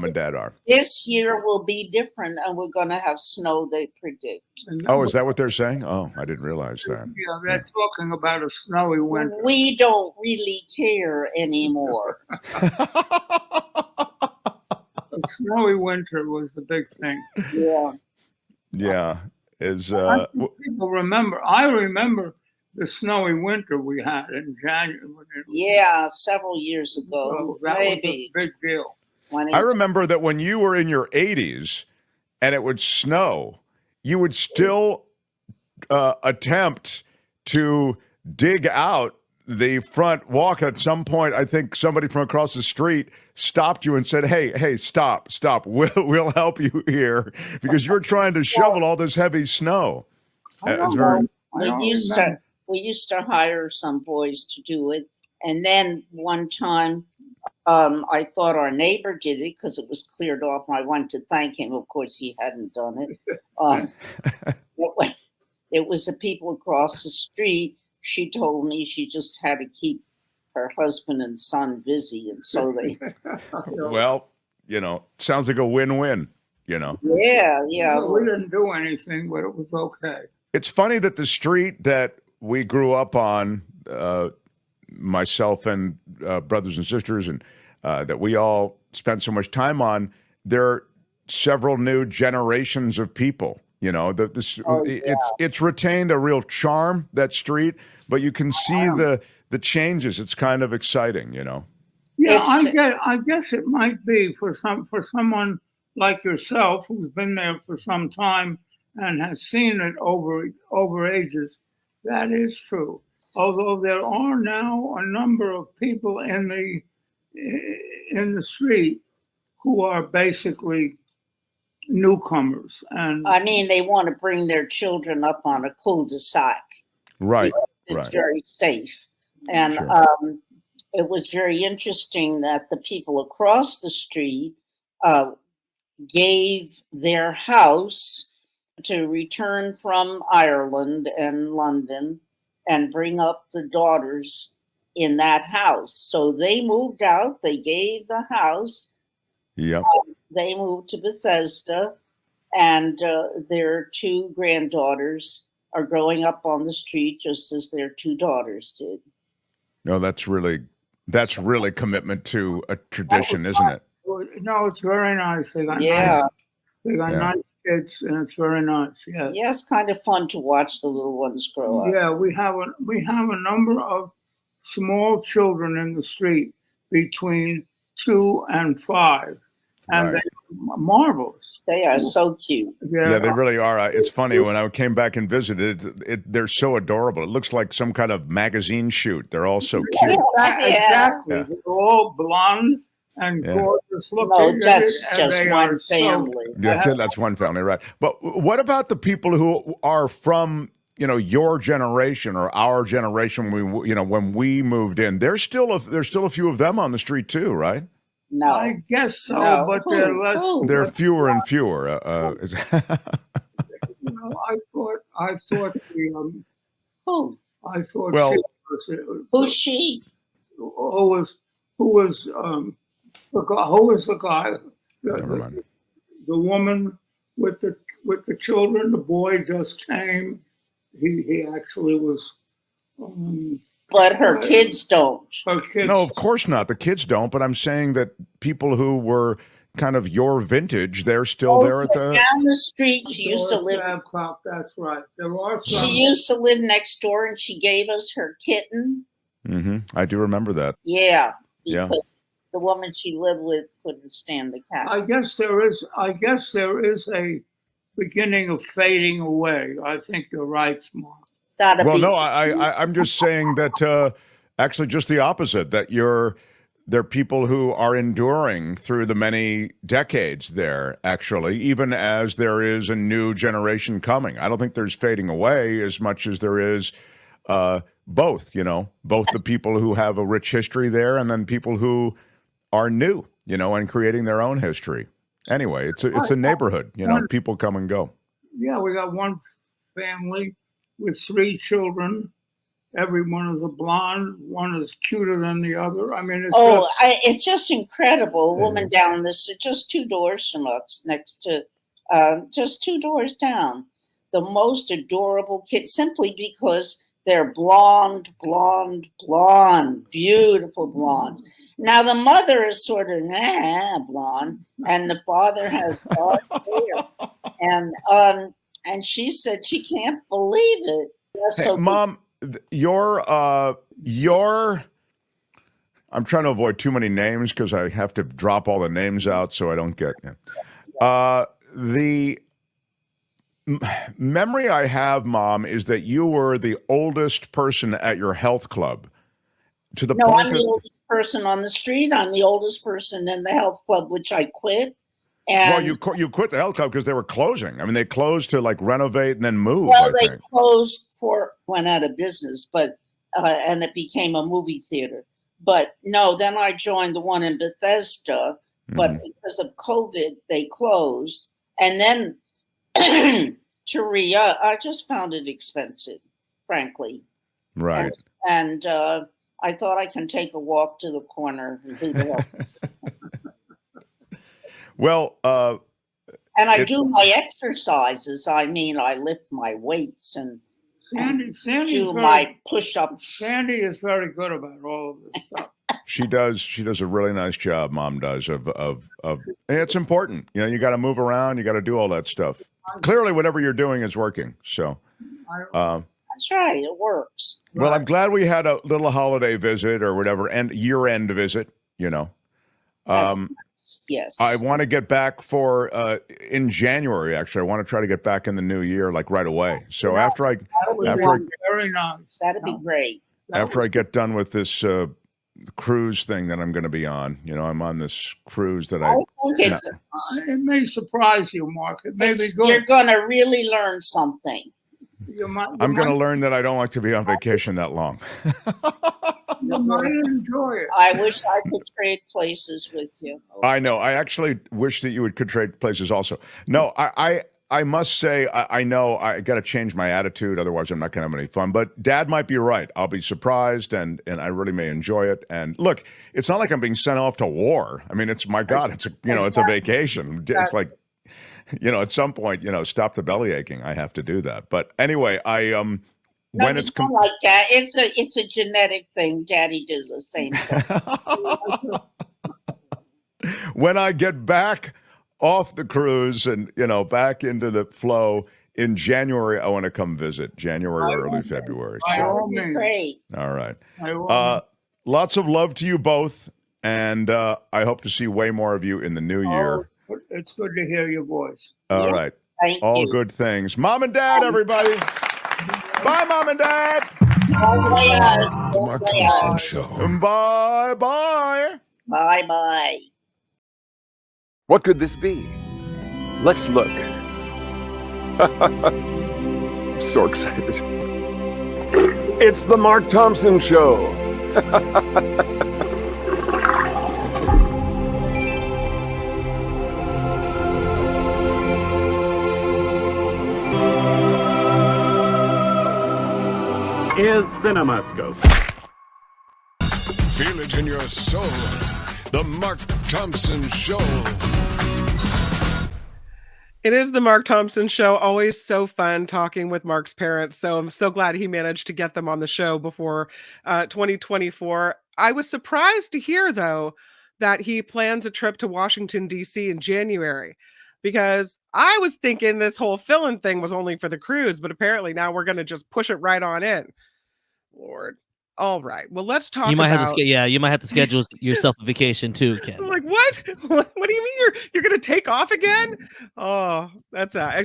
and Dad are. This year will be different, and we're going to have snow, they predict. Oh, is that what they're saying? Oh, I didn't realize that. Yeah, they're talking about a snowy winter. We don't really care anymore. A snowy winter was the big thing. Yeah. Yeah. People remember. I remember the snowy winter we had in January. Yeah, several years ago. So that was a big deal. I remember that when you were in your 80s and it would snow, you would still attempt to dig out the front walk. At some point, I think somebody from across the street stopped you and said, hey, stop. We'll help you here because you're trying to shovel all this heavy snow. We used to hire some boys to do it. And then one time, I thought our neighbor did it because it was cleared off. And I wanted to thank him. Of course, he hadn't done it. It was the people across the street. She told me she just had to keep her husband and son busy. And so they. Well, sounds like a win-win, Yeah. We didn't do anything, but it was okay. It's funny that the street that we grew up on, myself and brothers and sisters, and that we all spent so much time on, there are several new generations of people. It's retained a real charm, that street, but you can see the changes. It's kind of exciting, Yeah, I guess it might be for someone like yourself who's been there for some time and has seen it over ages. That is true. Although there are now a number of people in the street who are basically newcomers, and I mean, they want to bring their children up on a cul-de-sac. Right. It's very safe. And it was very interesting that the people across the street gave their house to return from Ireland and London and bring up the daughters in that house. So they moved out, they gave the house. Yep. They moved to Bethesda, and their two granddaughters are growing up on the street just as their two daughters did. No, that's really commitment to a tradition, isn't it? No, it's very nice. They got nice kids, and it's very nice. Yeah. Yeah, it's kind of fun to watch the little ones grow up. Yeah, we have a number of small children in the street between 2 and 5, and they're marvelous. They are so cute. Yeah, they really are. It's funny, when I came back and visited, they're so adorable. It looks like some kind of magazine shoot. They're all so cute. Exactly. Yeah. They're all blonde and gorgeous looking. No, that's just one family. That's one family, right? But what about the people who are from, your generation or our generation? When we moved in, there's still a few of them on the street too, right? No. I guess so, No. but they're less. They're fewer and fewer. I thought the Who? I thought Well, Who's she? Who was the guy? Never mind. The woman with the children. The boy just came. He actually was. But her kids don't. Her kids. No, of course not. The kids don't. But I'm saying that people who were kind of your vintage, they're still there at the down the street. She used to live. That's right. There are some. She used to live next door, and she gave us her kitten. Mm-hmm. I do remember that. Yeah. Yeah. Because the woman she lived with couldn't stand the cat. I guess there is a beginning of fading away. I think you're right, Mark. Well, no, I'm just saying that actually just the opposite, that there are people who are enduring through the many decades there, actually, even as there is a new generation coming. I don't think there's fading away as much as there is both the people who have a rich history there and then people who are new, and creating their own history. Anyway, it's a neighborhood, people come and go. Yeah, we got one family with 3 children. Everyone is a blonde. One is cuter than the other. I mean, it's just incredible. A woman down this, just 2 doors from us, next to, just 2 doors down. The most adorable kid, simply because they're blonde, beautiful blonde. Now the mother is sort of blonde, and the father has dark hair. And she said she can't believe it. Hey, Mom, your I'm trying to avoid too many names because I have to drop all the names out so I don't get the memory I have, Mom, is that you were the oldest person at your health club. To the point I'm the oldest person on the street. I'm the oldest person in the health club, which I quit. And you quit the health club because they were closing. I mean, they closed to renovate and then move. Well, they closed went out of business, but and it became a movie theater. But no, then I joined the one in Bethesda, but because of COVID, they closed. And then to re-up, I just found it expensive, frankly. Right. And I thought I can take a walk to the corner and do the walk. Well, and I do my exercises. I mean, I lift my weights and do my push-ups. Sandy is very good about all of this stuff. She does a really nice job. Mom does of and it's important. You got to move around. You got to do all that stuff. Clearly, whatever you're doing is working. So, that's right. It works. Well, I'm glad we had a little holiday visit or whatever, and year-end visit. Yes. I want to get back in January. Actually, I want to try to get back in the new year, right away. So very nice. That'd be great. After I get done with this cruise thing that I'm going to be on, I'm on this cruise that I think it may surprise you, Mark. It may be good. You're going to really learn something. I'm going to learn that I don't like to be on vacation that long. You might enjoy it. I wish I could trade places with you. I know. I actually wish that you could trade places also. No, I must say, I know I got to change my attitude. Otherwise, I'm not going to have any fun. But Dad might be right. I'll be surprised, and I really may enjoy it. And look, it's not like I'm being sent off to war. I mean, it's a vacation. It's like, at some point, stop the belly aching. I have to do that. But anyway, when it's like that, it's a genetic thing. Daddy does the same thing. When I get back off the cruise and back into the flow in January, I want to come visit. January, early February. So. Great. All right. Lots of love to you both, and I hope to see way more of you in the new year. It's good to hear your voice. All right. Thank All you. good things. Mom and Dad, everybody. Bye, Mom and Dad. Mark Thompson Show. Bye-bye. Bye-bye. What could this be? Let's look. I'm so excited. It's the Mark Thompson Show. is CinemaScope. Feel it in your soul. The Mark Thompson Show. It is the Mark Thompson Show. Always so fun talking with Mark's parents. So I'm so glad he managed to get them on the show before 2024. I was surprised to hear, though, that he plans a trip to Washington, D.C. in January, because I was thinking this whole fill-in thing was only for the cruise, but apparently now we're going to just push it right on in. Lord. All right. Well, let's talk you might about... have to you might have to schedule yourself a vacation too, Ken. I'm like, what? What do you mean you're going to take off again? Oh, that's I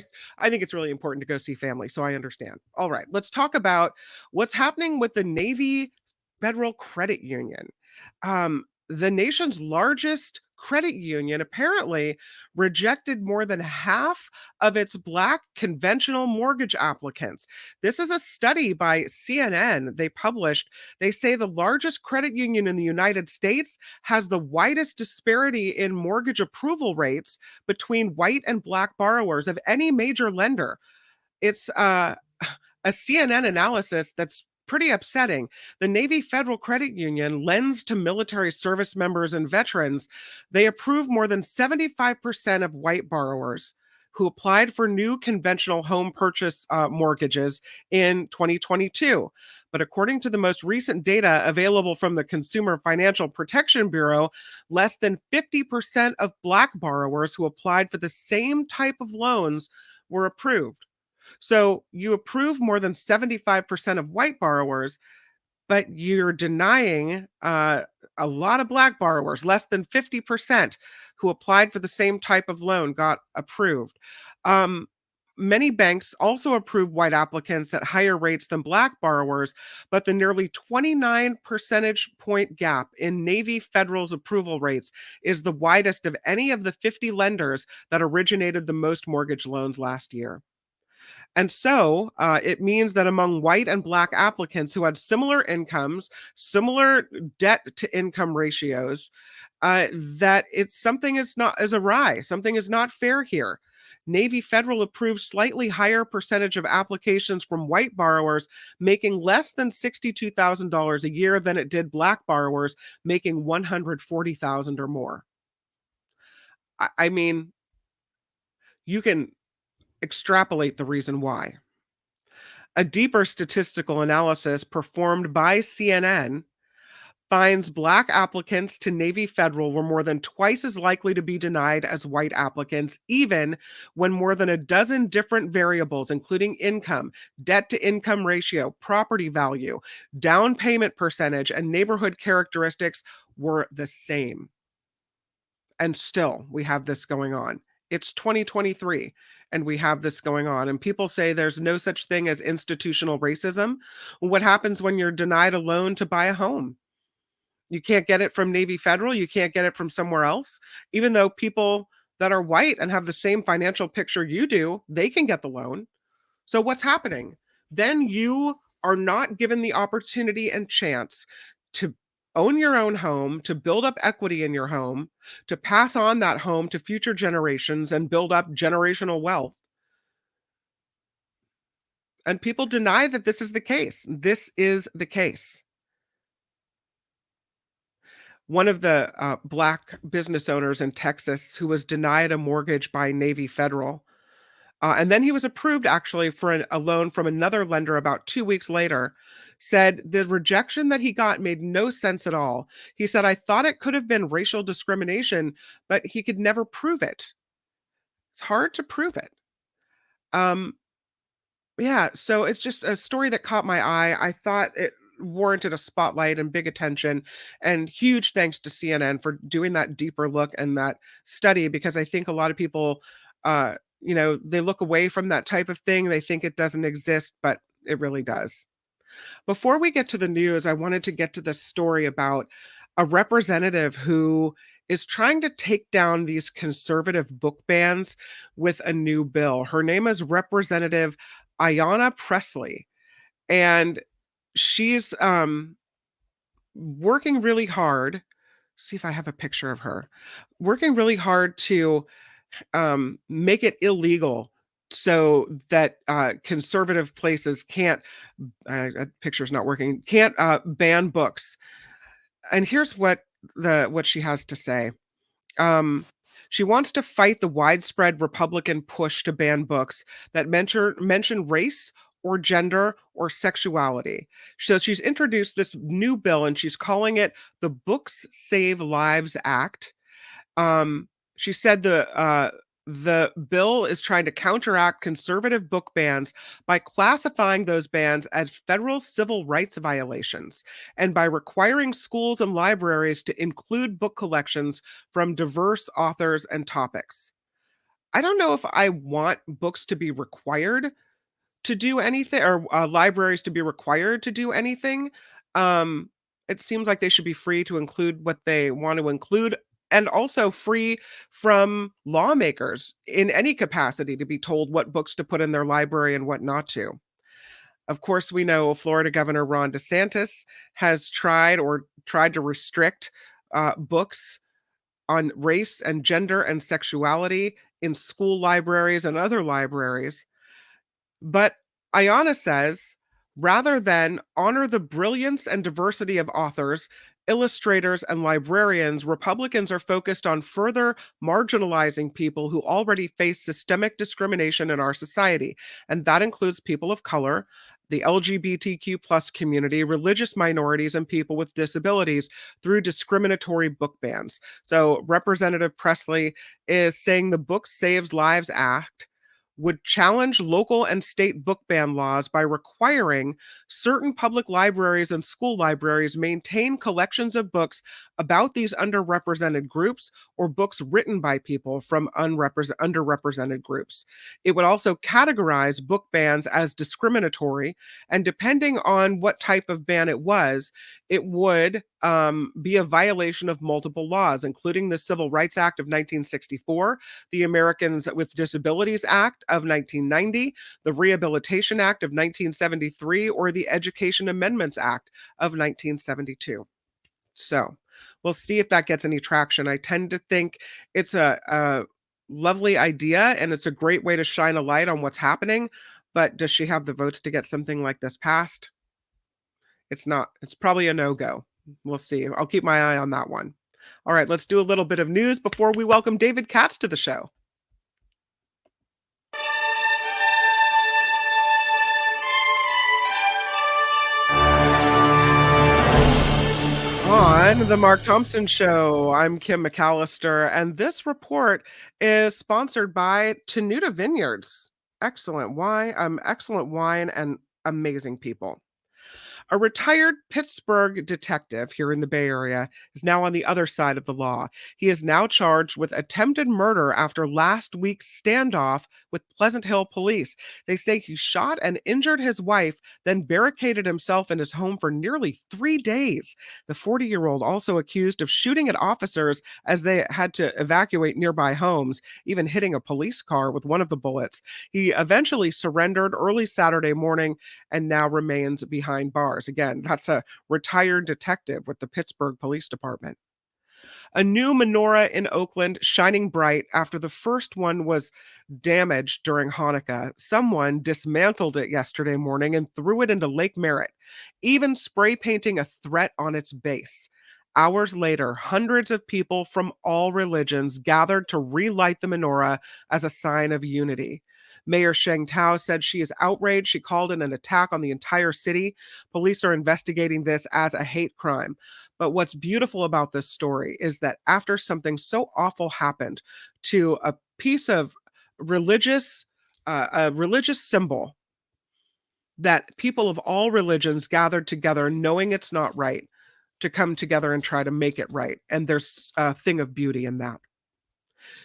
think it's really important to go see family, so I understand. All right. Let's talk about what's happening with the Navy Federal Credit Union. The nation's largest credit union apparently rejected more than half of its Black conventional mortgage applicants. This is a study by CNN they published. They say the largest credit union in the United States has the widest disparity in mortgage approval rates between white and Black borrowers of any major lender. It's a CNN analysis that's pretty upsetting. The Navy Federal Credit Union lends to military service members and veterans. They approve more than 75% of white borrowers who applied for new conventional home purchase mortgages in 2022. But according to the most recent data available from the Consumer Financial Protection Bureau, less than 50% of Black borrowers who applied for the same type of loans were approved. So you approve more than 75% of white borrowers, but you're denying a lot of Black borrowers. Less than 50% who applied for the same type of loan got approved. Many banks also approve white applicants at higher rates than Black borrowers, but the nearly 29 percentage point gap in Navy Federal's approval rates is the widest of any of the 50 lenders that originated the most mortgage loans last year. And so it means that among white and Black applicants who had similar incomes, similar debt to income ratios, that something is awry. Something is not fair here. Navy Federal approved slightly higher percentage of applications from white borrowers making less than $62,000 a year than it did Black borrowers making $140,000 or more. I mean, you can extrapolate the reason why. A deeper statistical analysis performed by CNN finds Black applicants to Navy Federal were more than twice as likely to be denied as white applicants, even when more than a dozen different variables, including income, debt to income ratio, property value, down payment percentage, and neighborhood characteristics were the same. And still, we have this going on. It's 2023 and we have this going on. And people say there's no such thing as institutional racism. What happens when you're denied a loan to buy a home? You can't get it from Navy Federal. You can't get it from somewhere else. Even though people that are white and have the same financial picture you do, they can get the loan. So what's happening? Then you are not given the opportunity and chance to own your own home, to build up equity in your home, to pass on that home to future generations and build up generational wealth. And people deny that this is the case. This is the case. One of the Black business owners in Texas who was denied a mortgage by Navy Federal, and then he was approved actually for a loan from another lender about 2 weeks later, said the rejection that he got made no sense at all. He said, I thought it could have been racial discrimination, but he could never prove it. It's hard to prove it. Yeah, so it's just a story that caught my eye. I thought it warranted a spotlight and big attention, and huge thanks to CNN for doing that deeper look and that study, because I think a lot of people, they look away from that type of thing. They think it doesn't exist, but it really does. Before we get to the news, I wanted to get to this story about a representative who is trying to take down these conservative book bans with a new bill. Her name is Representative Ayanna Pressley, and she's working really hard. See if I have a picture of her. Working really hard to make it illegal so that conservative places can't, picture's not working, can't ban books. And here's what she has to say. She wants to fight the widespread Republican push to ban books that mention race or gender or sexuality. So she's introduced this new bill and she's calling it the Books Save Lives Act. She said the bill is trying to counteract conservative book bans by classifying those bans as federal civil rights violations and by requiring schools and libraries to include book collections from diverse authors and topics. I don't know if I want books to be required to do anything, or libraries to be required to do anything. It seems like they should be free to include what they want to include, and also free from lawmakers in any capacity to be told what books to put in their library and what not to. Of course, we know Florida Governor Ron DeSantis has tried to restrict books on race and gender and sexuality in school libraries and other libraries. But Ayana says, rather than honor the brilliance and diversity of authors, illustrators, and librarians, Republicans are focused on further marginalizing people who already face systemic discrimination in our society. And that includes people of color, the LGBTQ plus community, religious minorities, and people with disabilities through discriminatory book bans. So Representative Presley is saying the Book Saves Lives Act would challenge local and state book ban laws by requiring certain public libraries and school libraries maintain collections of books about these underrepresented groups or books written by people from underrepresented groups. It would also categorize book bans as discriminatory, and depending on what type of ban it was, it would be a violation of multiple laws, including the Civil Rights Act of 1964, the Americans with Disabilities Act of 1990, the Rehabilitation Act of 1973, or the Education Amendments Act of 1972. So we'll see if that gets any traction. I tend to think it's a lovely idea and it's a great way to shine a light on what's happening. But does she have the votes to get something like this passed? It's not. It's probably a no-go. We'll see. I'll keep my eye on that one. All right, let's do a little bit of news before we welcome David Katz to the show. On the Mark Thompson Show, I'm Kim McAllister, and this report is sponsored by Tenuta Vineyards. Excellent wine and amazing people. A retired Pittsburgh detective here in the Bay Area is now on the other side of the law. He is now charged with attempted murder after last week's standoff with Pleasant Hill police. They say he shot and injured his wife, then barricaded himself in his home for nearly 3 days. The 40-year-old also accused of shooting at officers as they had to evacuate nearby homes, even hitting a police car with one of the bullets. He eventually surrendered early Saturday morning and now remains behind bars. Again, that's a retired detective with the Pittsburgh Police Department. A new menorah in Oakland shining bright after the first one was damaged during Hanukkah. Someone dismantled it yesterday morning and threw it into Lake Merritt, even spray painting a threat on its base. Hours later, hundreds of people from all religions gathered to relight the menorah as a sign of unity. Mayor Sheng Tao said she is outraged. She called it an attack on the entire city. Police are investigating this as a hate crime. But what's beautiful about this story is that after something so awful happened to a piece of religious symbol, that people of all religions gathered together knowing it's not right to come together and try to make it right. And there's a thing of beauty in that.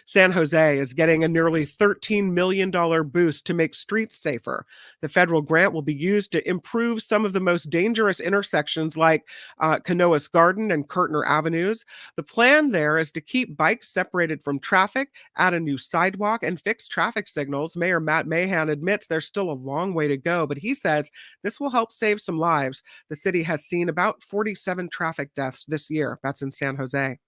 San Jose is getting a nearly $13 million boost to make streets safer. The federal grant will be used to improve some of the most dangerous intersections like Canoas Garden and Kirtner Avenues. The plan there is to keep bikes separated from traffic, add a new sidewalk, and fix traffic signals. Mayor Matt Mahan admits there's still a long way to go, but he says this will help save some lives. The city has seen about 47 traffic deaths this year. That's in San Jose.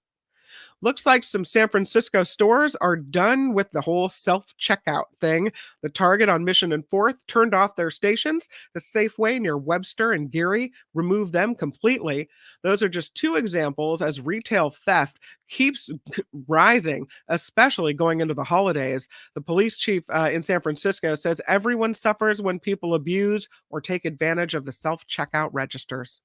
Looks like some San Francisco stores are done with the whole self-checkout thing. The Target on Mission and 4th turned off their stations. The Safeway near Webster and Geary removed them completely. Those are just two examples as retail theft keeps rising, especially going into the holidays. The police chief in San Francisco says everyone suffers when people abuse or take advantage of the self-checkout registers.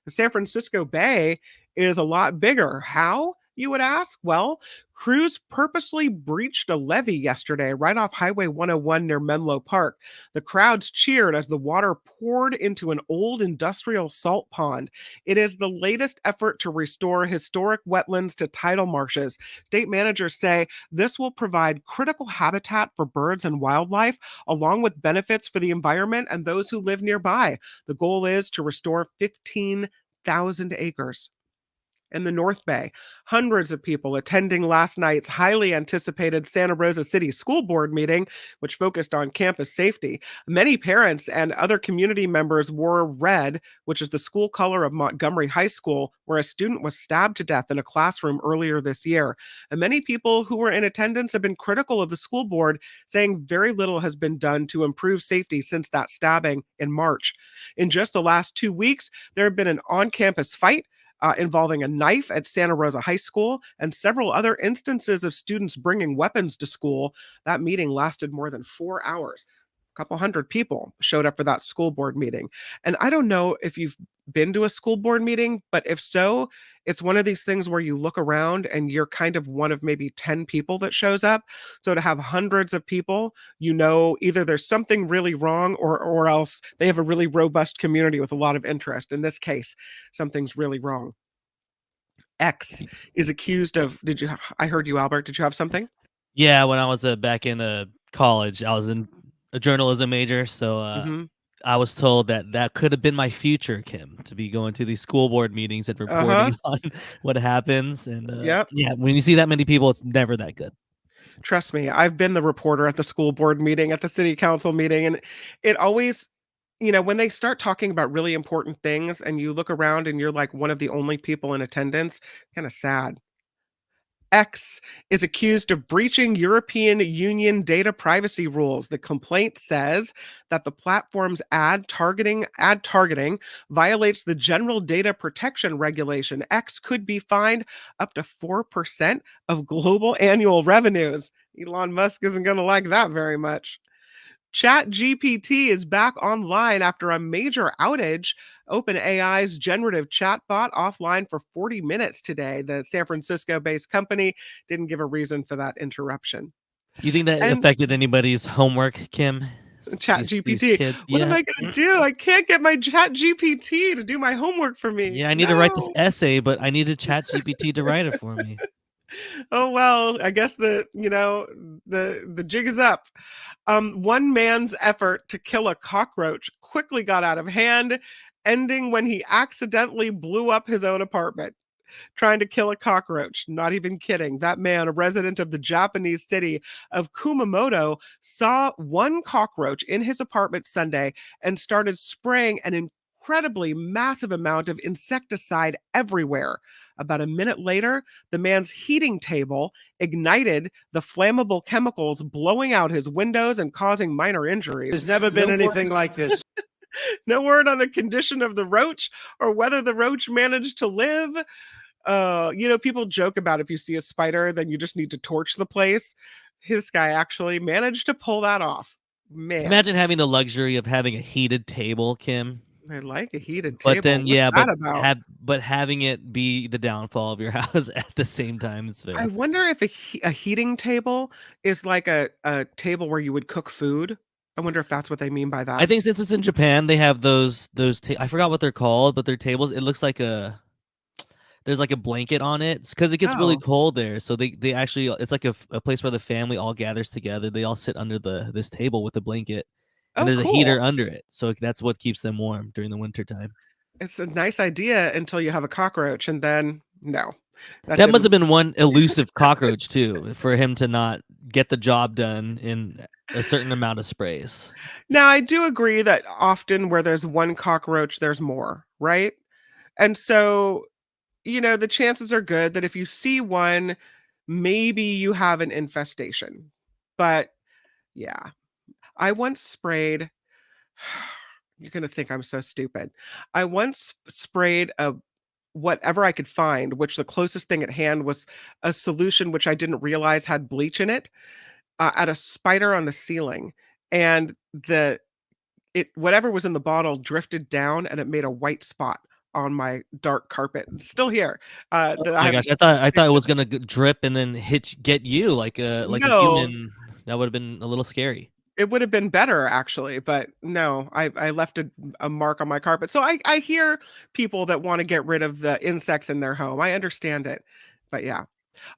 The San Francisco Bay is a lot bigger. How, you would ask? Well, crews purposely breached a levee yesterday right off Highway 101 near Menlo Park. The crowds cheered as the water poured into an old industrial salt pond. It is the latest effort to restore historic wetlands to tidal marshes. State managers say this will provide critical habitat for birds and wildlife, along with benefits for the environment and those who live nearby. The goal is to restore 15,000 acres. In the North Bay, hundreds of people attending last night's highly anticipated Santa Rosa City School Board meeting, which focused on campus safety. Many parents and other community members wore red, which is the school color of Montgomery High School, where a student was stabbed to death in a classroom earlier this year. And many people who were in attendance have been critical of the school board, saying very little has been done to improve safety since that stabbing in March. In just the last 2 weeks, there have been an on-campus fight involving a knife at Santa Rosa High School and several other instances of students bringing weapons to school. That meeting lasted more than 4 hours. A couple hundred people showed up for that school board meeting. And I don't know if you've been to a school board meeting, but if so, it's one of these things where you look around and you're kind of one of maybe 10 people that shows up. So to have hundreds of people, either there's something really wrong or else they have a really robust community with a lot of interest. In this case, something's really wrong. X is accused of, I heard you, Albert, did you have something? Yeah, when I was back in college, I was in a journalism major, so I was told that could have been my future, Kim, to be going to these school board meetings and reporting on what happens. And yeah, when you see that many people, it's never that good. Trust me, I've been the reporter at the school board meeting, at the city council meeting, and it always, when they start talking about really important things and you look around and you're like one of the only people in attendance, kind of sad. X is accused of breaching European Union data privacy rules. The complaint says that the platform's ad targeting violates the General Data Protection Regulation. X could be fined up to 4% of global annual revenues. Elon Musk isn't going to like that very much. ChatGPT is back online after a major outage. OpenAI's generative chatbot offline for 40 minutes today. The San Francisco-based company didn't give a reason for that interruption. You think that affected anybody's homework, Kim? ChatGPT. What am I going to do? I can't get my ChatGPT to do my homework for me. Yeah, I need to write this essay, but I need a ChatGPT to write it for me. Oh, well, I guess the jig is up. One man's effort to kill a cockroach quickly got out of hand, ending when he accidentally blew up his own apartment. Trying to kill a cockroach. Not even kidding. That man, a resident of the Japanese city of Kumamoto, saw one cockroach in his apartment Sunday and started spraying an incredibly massive amount of insecticide everywhere. About a minute later, the man's heating table ignited the flammable chemicals, blowing out his windows and causing minor injuries. There's never been anything like this. No word on the condition of the roach or whether the roach managed to live. People joke about if you see a spider, then you just need to torch the place. This guy actually managed to pull that off. Man. Imagine having the luxury of having a heated table, Kim. I like a heated table. But then, but having it be the downfall of your house at the same time. It's very. I wonder if a heating table is like a table where you would cook food. I wonder if that's what they mean by that. I think since it's in Japan, they have those. I forgot what they're called, but they're tables. It looks like there's like a blanket on it because it gets really cold there. So they actually, it's like a place where the family all gathers together. They all sit under this table with a blanket. And there's a heater under it. So that's what keeps them warm during the winter time. It's a nice idea until you have a cockroach, and then no. That must have been one elusive cockroach too, for him to not get the job done in a certain amount of sprays. Now, I do agree that often where there's one cockroach, there's more, right? And so the chances are good that if you see one, maybe you have an infestation. But yeah, I once sprayed, you're going to think I'm so stupid. I once sprayed whatever I could find, which the closest thing at hand was a solution which I didn't realize had bleach in it, at a spider on the ceiling. And whatever was in the bottle drifted down and it made a white spot on my dark carpet. It's still here. Oh my gosh, I thought it was gonna drip and then get you like a human. That would have been a little scary. It would have been better actually, but no, I left a mark on my carpet. So I hear people that want to get rid of the insects in their home. I understand it, but yeah.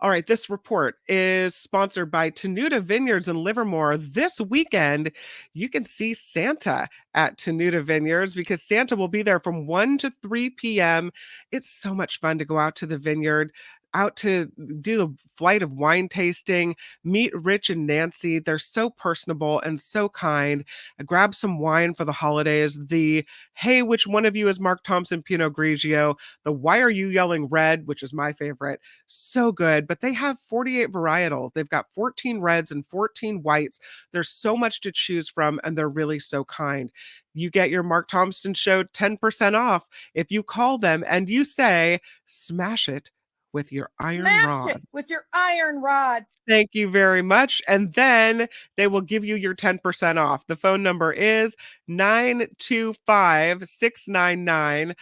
All right, this report is sponsored by Tenuta Vineyards in Livermore. This weekend, you can see Santa at Tenuta Vineyards because Santa will be there from 1 to 3 p.m. It's so much fun to go out to the vineyard, out to do the flight of wine tasting, meet Rich and Nancy. They're so personable and so kind. Grab some wine for the holidays. The, hey, which one of you is Mark Thompson Pinot Grigio? The why are you yelling red, which is my favorite. So good. But they have 48 varietals. They've got 14 reds and 14 whites. There's so much to choose from, and they're really so kind. You get your Mark Thompson Show 10% off if you call them and you say, smash it with your iron rod. It with your iron rod. Thank you very much. And then they will give you your 10% off. The phone number is 925-699-4576,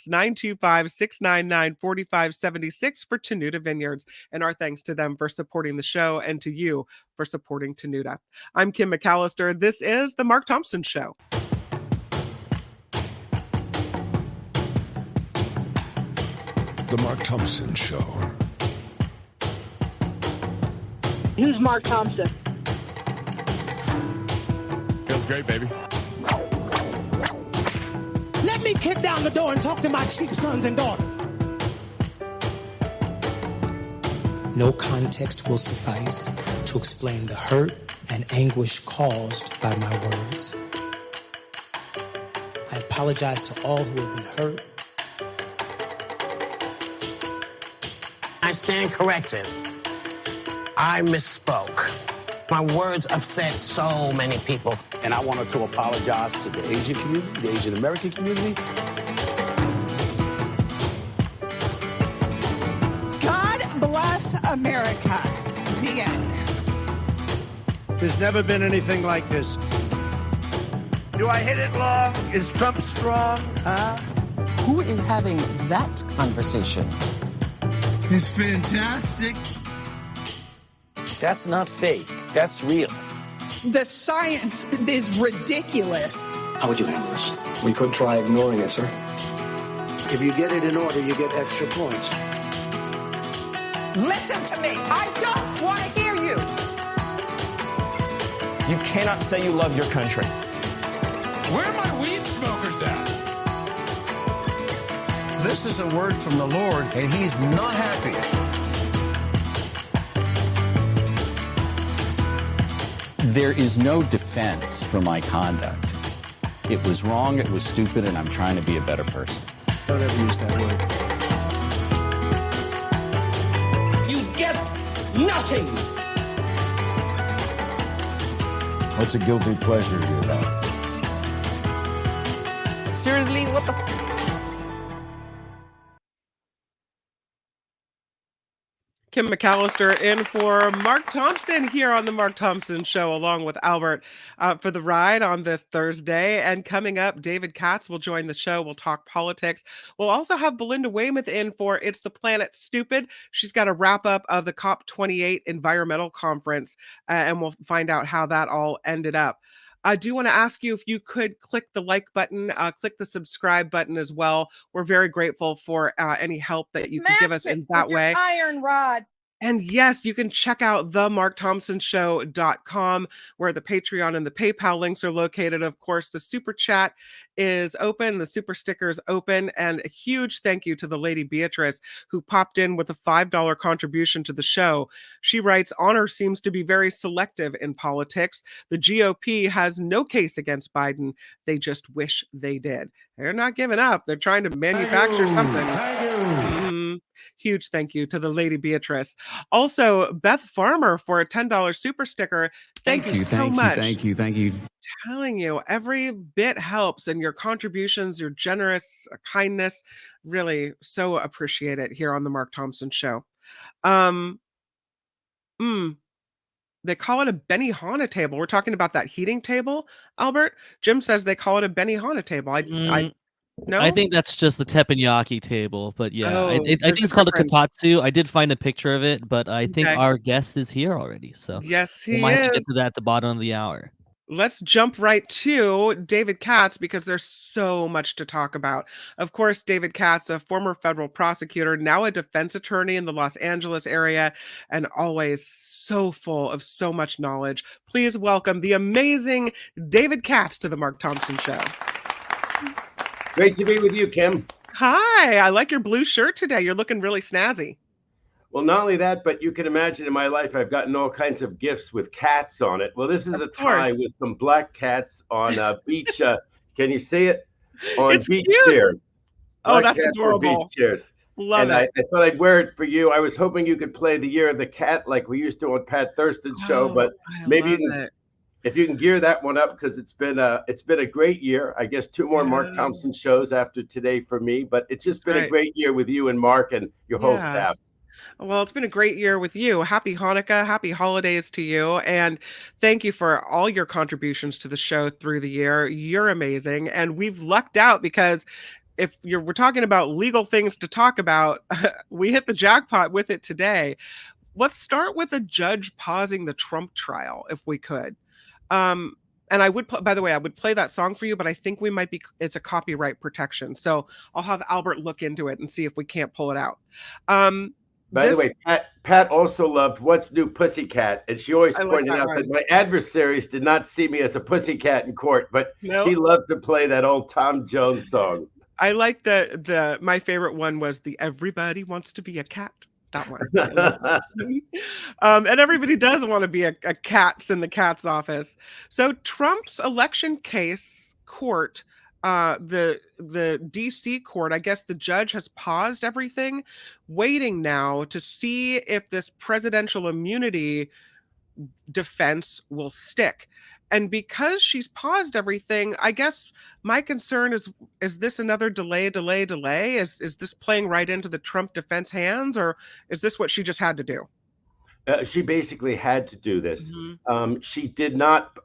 925-699-4576 for Tenuta Vineyards. And our thanks to them for supporting the show and to you for supporting Tenuta. I'm Kim McAllister. This is The Mark Thompson Show. The Mark Thompson Show. Who's Mark Thompson? Feels great, baby. Let me kick down the door and talk to my cheap sons and daughters. No context will suffice to explain the hurt and anguish caused by my words. I apologize to all who have been hurt. I stand corrected. I misspoke. My words upset so many people. And I wanted to apologize to the Asian community, the Asian American community. God bless America. The end. There's never been anything like this. Do I hit it long? Is Trump strong? Huh? Who is having that conversation? It's fantastic. That's not fake. That's real. The science is ridiculous. How would you handle this? We could try ignoring it, sir. If you get it in order, you get extra points. Listen to me. I don't want to hear you. You cannot say you love your country. Where are my weed smokers at? This is a word from the Lord, and he's not happy. There is no defense for my conduct. It was wrong, it was stupid, and I'm trying to be a better person. Don't ever use that word. You get nothing. What's a guilty pleasure to you about? Seriously, what the Kim McAllister in for Mark Thompson here on the Mark Thompson Show, along with Albert for the ride on this Thursday. And coming up, David Katz will join the show. We'll talk politics. We'll also have Belinda Waymouth in for It's the Planet Stupid. She's got a wrap up of the COP28 environmental conference, and we'll find out how that all ended up. I do want to ask you if you could click the like button, click the subscribe button as well. We're very grateful for any help that you could give us in that way. iron rod. And yes, you can check out themarkthompsonshow.com where the Patreon and the PayPal links are located. Of course, the super chat is open, the super sticker is open, and a huge thank you to the lady Beatrice who popped in with a $5 contribution to the show. She writes, honor seems to be very selective in politics. The GOP has no case against Biden. They just wish they did. They're not giving up. They're trying to manufacture something. Huge thank you to the lady Beatrice. Also, Beth Farmer for a $10 super sticker. Thank you so much. Thank you. Telling you, every bit helps, and your contributions, your generous kindness, really so appreciate it here on the Mark Thompson Show. They call it a Benihana table. We're talking about that heating table, Albert. Jim says they call it a Benihana table. No? I think that's just the teppanyaki table, but yeah, I think there's it's called a different- kotatsu. I did find a picture of it, but I think Okay. our guest is here already, so Yes, we he might have to get is. to that at the bottom of the hour. Let's jump right to David Katz because there's so much to talk about. Of course, David Katz, a former federal prosecutor, now a defense attorney in the Los Angeles area, and always so full of so much knowledge. Please welcome the amazing David Katz to the Mark Thompson Show. Great to be with you, Kim. Hi, I like your blue shirt today. You're looking really snazzy. Well, not only that, but you can imagine in my life, I've gotten all kinds of gifts with cats on it. Well, this is a tie with some black cats on a beach. Can you see it? On It's beach cute. chairs. Oh, Black that's cats on adorable. beach chairs. Love and it. I thought I'd wear it for you. I was hoping you could play the Year of the Cat like we used to on Pat Thurston's show, but maybe you can, if you can gear that one up, because it's been a great year. I guess 2 more Mark Thompson shows after today for me, but it's just been a great year with you and Mark and your whole staff. Well, it's been a great year with you. Happy Hanukkah, happy holidays to you. And thank you for all your contributions to the show through the year. You're amazing. And we've lucked out because if we're talking about legal things to talk about, we hit the jackpot with it today. Let's start with a judge pausing the Trump trial, if we could. And I would, by the way, I would play that song for you, but I think it's a copyright protection. So I'll have Albert look into it and see if we can't pull it out. By the way, Pat also loved What's New Pussycat, and she always pointed out that my adversaries did not see me as a pussycat in court, but she loved to play that old Tom Jones song. I like my favorite one was the Everybody Wants to Be a Cat. That one. And everybody does want to be a cat in the cat's office. So Trump's election case court, the DC court, I guess the judge has paused everything, waiting now to see if this presidential immunity defense will stick. And because she's paused everything, I guess my concern is this another delay? Is this playing right into the Trump defense hands, or is this what she just had to do? She basically had to do this. She did not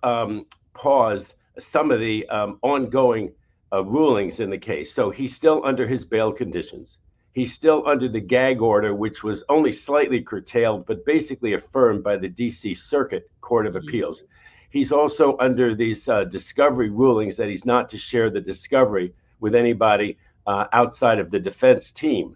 pause some of the ongoing rulings in the case. So he's still under his bail conditions. He's still under the gag order, which was only slightly curtailed, but basically affirmed by the DC Circuit Court of Appeals. He's also under these discovery rulings that he's not to share the discovery with anybody outside of the defense team.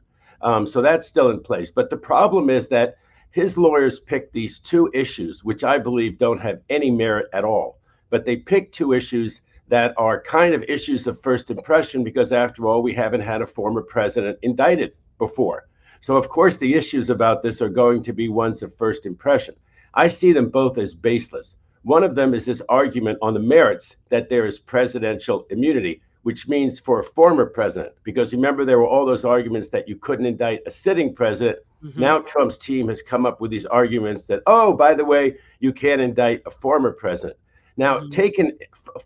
So that's still in place. But the problem is that his lawyers picked these 2 issues, which I believe don't have any merit at all. But they picked 2 issues that are kind of issues of first impression, because after all, we haven't had a former president indicted before. So of course, the issues about this are going to be ones of first impression. I see them both as baseless. One of them is this argument on the merits that there is presidential immunity, which means for a former president, because remember, there were all those arguments that you couldn't indict a sitting president. Now Trump's team has come up with these arguments that, oh, by the way, you can't indict a former president. Now, taken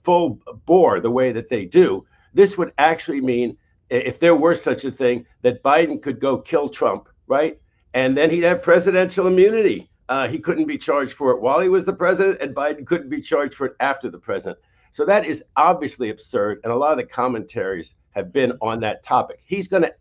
full bore the way that they do, this would actually mean, if there were such a thing, that Biden could go kill Trump, right? And then he'd have presidential immunity. He couldn't be charged for it while he was the president, and Biden couldn't be charged for it after the president. So that is obviously absurd, and a lot of the commentaries have been on that topic. He's going to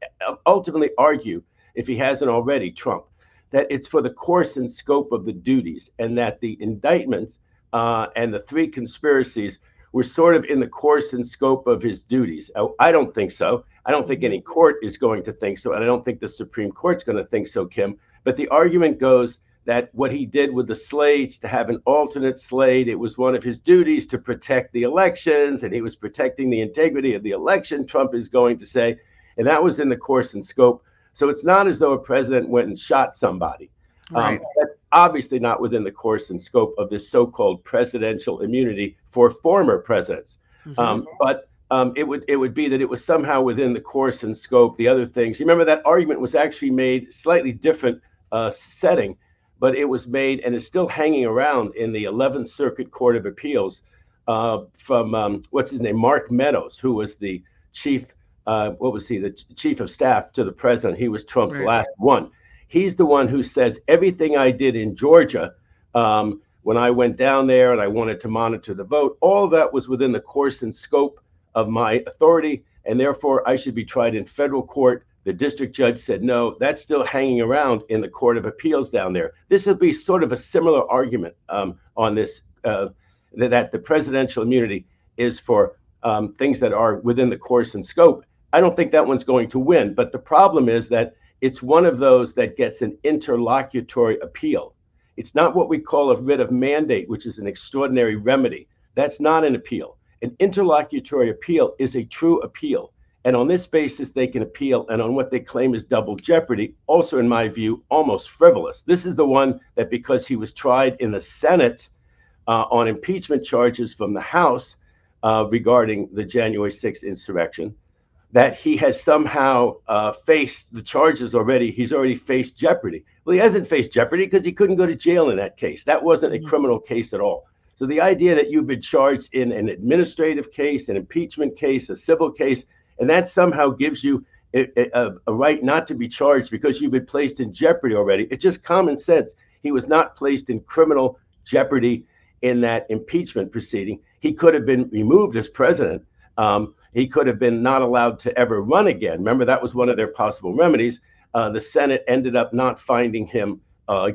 ultimately argue, if he hasn't already, Trump, that it's for the course and scope of the duties, and that the indictments and the 3 conspiracies were sort of in the course and scope of his duties. I don't think so. I don't think any court is going to think so, and I don't think the Supreme Court's going to think so, Kim. But the argument goes that what he did with the slates, to have an alternate slate, it was one of his duties to protect the elections, and he was protecting the integrity of the election, Trump is going to say, and that was in the course and scope. So it's not as though a president went and shot somebody. Right. That's obviously not within the course and scope of this so-called presidential immunity for former presidents. But it would be that it was somehow within the course and scope. The other things, you remember that argument was actually made slightly different setting, but it was made and is still hanging around in the 11th Circuit Court of Appeals from what's his name, Mark Meadows, who was the chief. What was he? The chief of staff to the president. He was Trump's last one. He's the one who says everything I did in Georgia when I went down there and I wanted to monitor the vote, all of that was within the course and scope of my authority, and therefore I should be tried in federal court. The district judge said, no, that's still hanging around in the Court of Appeals down there. This would be sort of a similar argument on this, that the presidential immunity is for things that are within the course and scope. I don't think that one's going to win, but the problem is that it's one of those that gets an interlocutory appeal. It's not what we call a writ of mandate, which is an extraordinary remedy. That's not an appeal. An interlocutory appeal is a true appeal. And on this basis, they can appeal. And on what they claim is double jeopardy, also, in my view, almost frivolous. This is the one that because he was tried in the Senate on impeachment charges from the House regarding the January 6th insurrection, that he has somehow faced the charges already. He's already faced jeopardy. Well, he hasn't faced jeopardy because he couldn't go to jail in that case. That wasn't a criminal case at all. So the idea that you've been charged in an administrative case, an impeachment case, a civil case, and that somehow gives you a right not to be charged because you've been placed in jeopardy already. It's just common sense. He was not placed in criminal jeopardy in that impeachment proceeding. He could have been removed as president. He could have been not allowed to ever run again. Remember, that was one of their possible remedies. The Senate ended up not finding him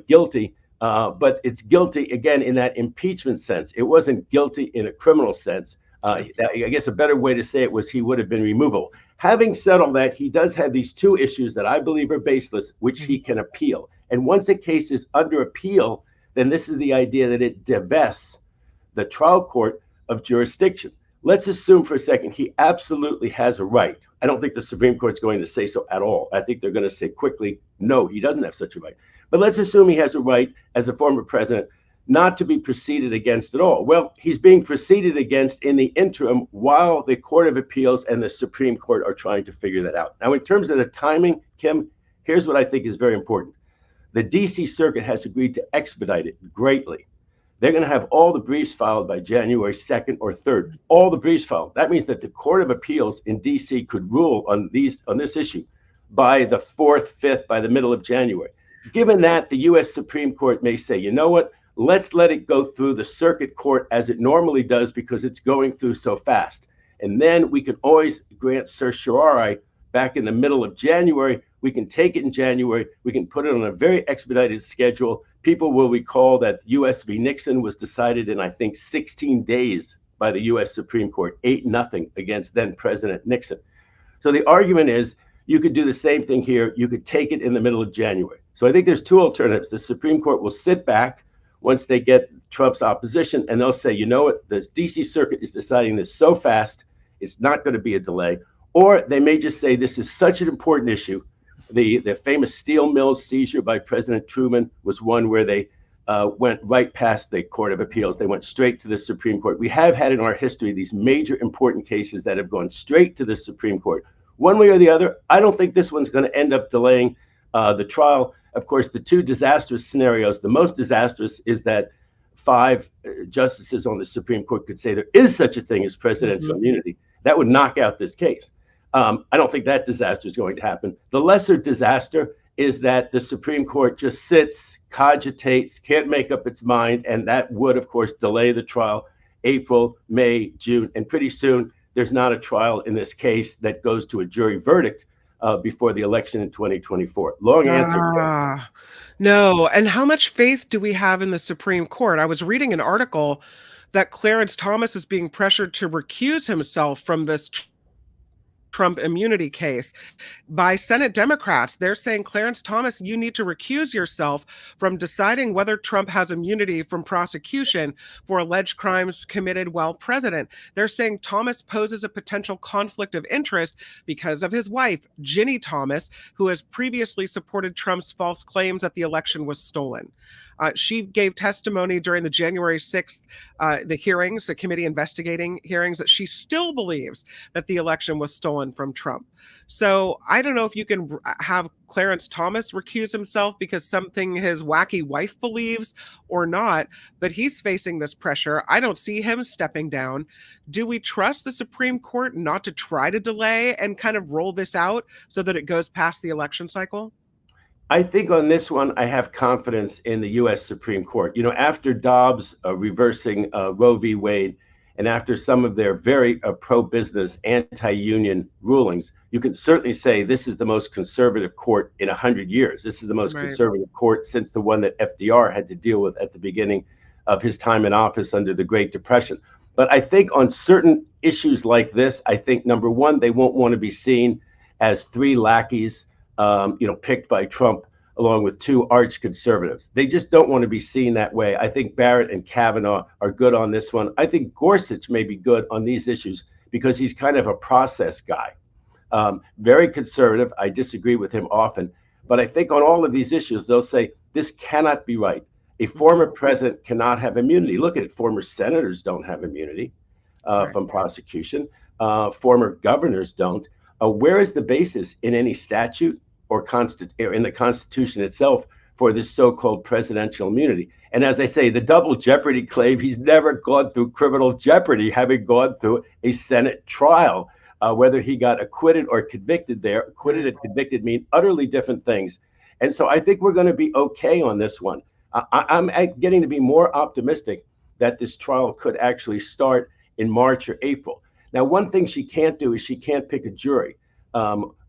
guilty, but it's guilty, again, in that impeachment sense. It wasn't guilty in a criminal sense. I guess a better way to say it was he would have been removable. Having said all that, he does have these two issues that I believe are baseless, which he can appeal. And once a case is under appeal, then this is the idea that it divests the trial court of jurisdiction. Let's assume for a second he absolutely has a right. I don't think the Supreme Court's going to say so at all. I think they're going to say quickly, no, he doesn't have such a right. But let's assume he has a right as a former president not to be proceeded against at all. Well, he's being proceeded against in the interim while the Court of Appeals and the Supreme Court are trying to figure that out. Now, in terms of the timing, Kim, here's what I think is very important. The DC Circuit has agreed to expedite it greatly. They're going to have all the briefs filed by January 2nd or 3rd. All the briefs filed. That means that the Court of Appeals in DC could rule on this issue by the 4th, 5th, by the middle of January. Given that, the U.S. Supreme Court may say, you know what? Let's let it go through the circuit court as it normally does because it's going through so fast. And then we can always grant certiorari back in the middle of January. We can take it in January. We can put it on a very expedited schedule. People will recall that U.S. v. Nixon was decided in, I think, 16 days by the U.S. Supreme Court, 8-0 against then President Nixon. So the argument is you could do the same thing here. You could take it in the middle of January. So I think there's two alternatives. The Supreme Court will sit back once they get Trump's opposition, and they'll say, you know what, the DC Circuit is deciding this so fast, it's not going to be a delay. Or they may just say this is such an important issue. The famous steel mills seizure by President Truman was one where they went right past the Court of Appeals. They went straight to the Supreme Court. We have had in our history these major important cases that have gone straight to the Supreme Court. One way or the other, I don't think this one's going to end up delaying the trial. Of course, the two disastrous scenarios, the most disastrous is that 5 justices on the Supreme Court could say there is such a thing as presidential immunity. That would knock out this case. I don't think that disaster is going to happen. The lesser disaster is that the Supreme Court just sits, cogitates, can't make up its mind, and that would, of course, delay the trial April, May, June, and pretty soon there's not a trial in this case that goes to a jury verdict before the election in 2024. Long answer. No. And how much faith do we have in the Supreme Court? I was reading an article that Clarence Thomas is being pressured to recuse himself from this Trump immunity case by Senate Democrats. They're saying, Clarence Thomas, you need to recuse yourself from deciding whether Trump has immunity from prosecution for alleged crimes committed while president. They're saying Thomas poses a potential conflict of interest because of his wife, Ginny Thomas, who has previously supported Trump's false claims that the election was stolen. She gave testimony during the January 6th, the hearings, the committee investigating hearings, that she still believes that the election was stolen from Trump. So I don't know if you can have Clarence Thomas recuse himself because something his wacky wife believes or not, but he's facing this pressure. I don't see him stepping down. Do we trust the Supreme Court not to try to delay and kind of roll this out so that it goes past the election cycle? I think on this one, I have confidence in the U.S. Supreme Court. You know, after Dobbs reversing Roe v. Wade, and after some of their very pro-business, anti-union rulings, you can certainly say this is the most conservative court in 100 years. This is the most conservative court since the one that FDR had to deal with at the beginning of his time in office under the Great Depression. But I think on certain issues like this, I think, number one, they won't want to be seen as three lackeys picked by Trump along with two arch conservatives. They just don't want to be seen that way. I think Barrett and Kavanaugh are good on this one. I think Gorsuch may be good on these issues because he's kind of a process guy. Very conservative. I disagree with him often. But I think on all of these issues, they'll say, this cannot be right. A former president cannot have immunity. Look at it. Former senators don't have immunity from prosecution. Former governors don't. Where is the basis in any statute or in the Constitution itself for this so-called presidential immunity? And as I say, the double jeopardy claim, he's never gone through criminal jeopardy, having gone through a Senate trial. Whether he got acquitted or convicted there, acquitted and convicted mean utterly different things. And so I think we're going to be okay on this one. I'm getting to be more optimistic that this trial could actually start in March or April. Now, one thing she can't do is she can't pick a jury.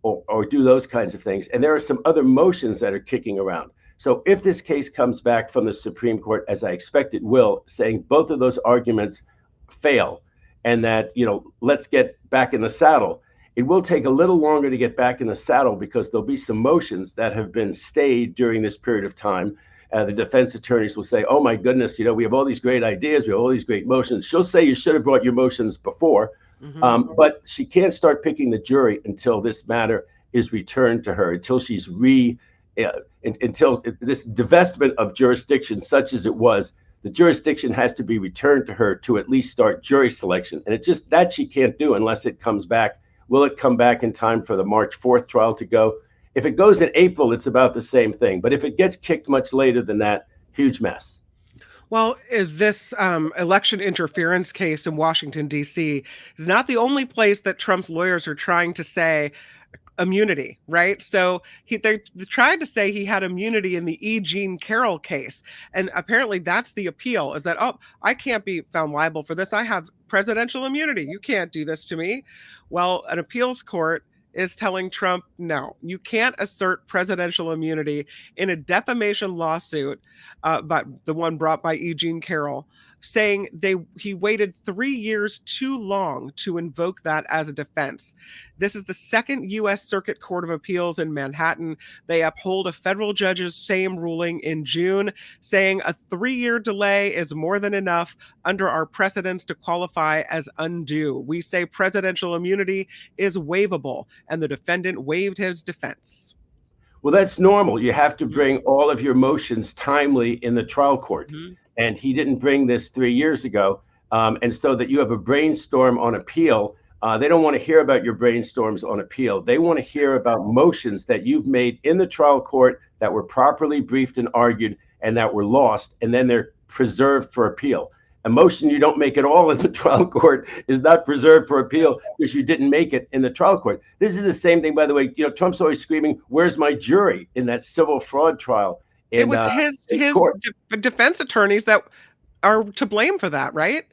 Or do those kinds of things. And there are some other motions that are kicking around. So if this case comes back from the Supreme Court, as I expect it will, saying both of those arguments fail and that, let's get back in the saddle, it will take a little longer to get back in the saddle because there'll be some motions that have been stayed during this period of time. The defense attorneys will say, oh my goodness, we have all these great ideas, we have all these great motions. She'll say you should have brought your motions before. But she can't start picking the jury until this matter is returned to her, until she's until this divestment of jurisdiction, such as it was, the jurisdiction has to be returned to her to at least start jury selection. And that she can't do unless it comes back. Will it come back in time for the March 4th trial to go? If it goes in April, it's about the same thing. But if it gets kicked much later than that, huge mess. Well, this election interference case in Washington, D.C. is not the only place that Trump's lawyers are trying to say immunity, right? So they tried to say he had immunity in the E. Jean Carroll case. And apparently that's the appeal, is that, I can't be found liable for this. I have presidential immunity. You can't do this to me. Well, an appeals court is telling Trump, no, you can't assert presidential immunity in a defamation lawsuit, but the one brought by E. Jean Carroll, saying he waited 3 years too long to invoke that as a defense. This is the second U.S. Circuit Court of Appeals in Manhattan. They uphold a federal judge's same ruling in June, saying a 3-year delay is more than enough under our precedents to qualify as undue. We say presidential immunity is waivable, and the defendant waived his defense. Well, that's normal. You have to bring all of your motions timely in the trial court. And he didn't bring this 3 years ago. And so that you have a brainstorm on appeal, they don't want to hear about your brainstorms on appeal. They want to hear about motions that you've made in the trial court that were properly briefed and argued and that were lost, and then they're preserved for appeal. A motion you don't make at all in the trial court is not preserved for appeal because you didn't make it in the trial court. This is the same thing, by the way. Trump's always screaming, where's my jury in that civil fraud trial? It was his defense attorneys that are to blame for that, right?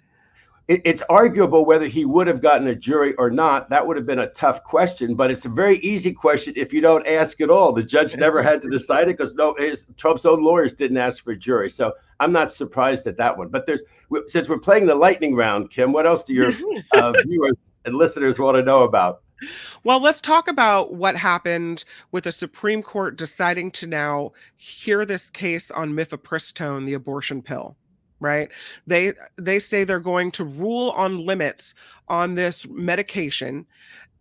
It's arguable whether he would have gotten a jury or not. That would have been a tough question, but it's a very easy question if you don't ask at all. The judge never had to decide it because Trump's own lawyers didn't ask for a jury. So I'm not surprised at that one. But since we're playing the lightning round, Kim, what else do your viewers and listeners want to know about? Well, let's talk about what happened with the Supreme Court deciding to now hear this case on mifepristone, the abortion pill, right? They say they're going to rule on limits on this medication,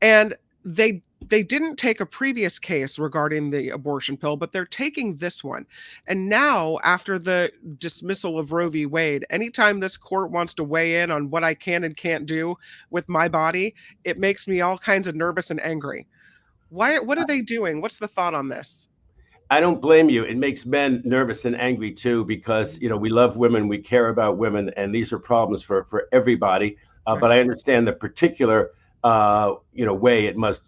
and they didn't take a previous case regarding the abortion pill, but they're taking this one. And now, after the dismissal of Roe v. Wade, anytime this court wants to weigh in on what I can and can't do with my body, it makes me all kinds of nervous and angry. What are they doing? What's the thought on this? I don't blame you. It makes men nervous and angry too, because we love women, we care about women, and these are problems for everybody. Right. But I understand the particular way it must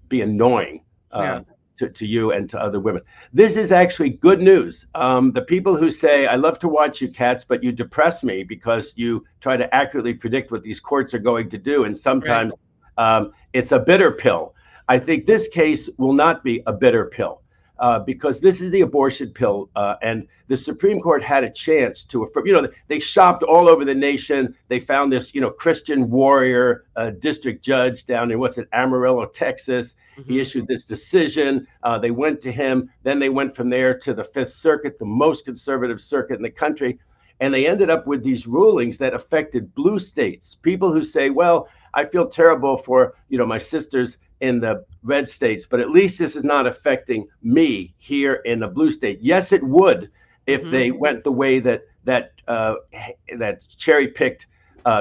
be annoying to you and to other women. This is actually good news. The people who say, I love to watch you, Katz, but you depress me because you try to accurately predict what these courts are going to do, and sometimes it's a bitter pill. I think this case will not be a bitter pill. Because this is the abortion pill, and the Supreme Court had a chance to affirm. They shopped all over the nation. They found this, Christian warrior district judge down in Amarillo, Texas. Mm-hmm. He issued this decision. They went to him. Then they went from there to the Fifth Circuit, the most conservative circuit in the country, and they ended up with these rulings that affected blue states. People who say, "Well, I feel terrible for my sisters in the red states, but at least this is not affecting me here in the blue state." Yes, it would if they went the way that cherry-picked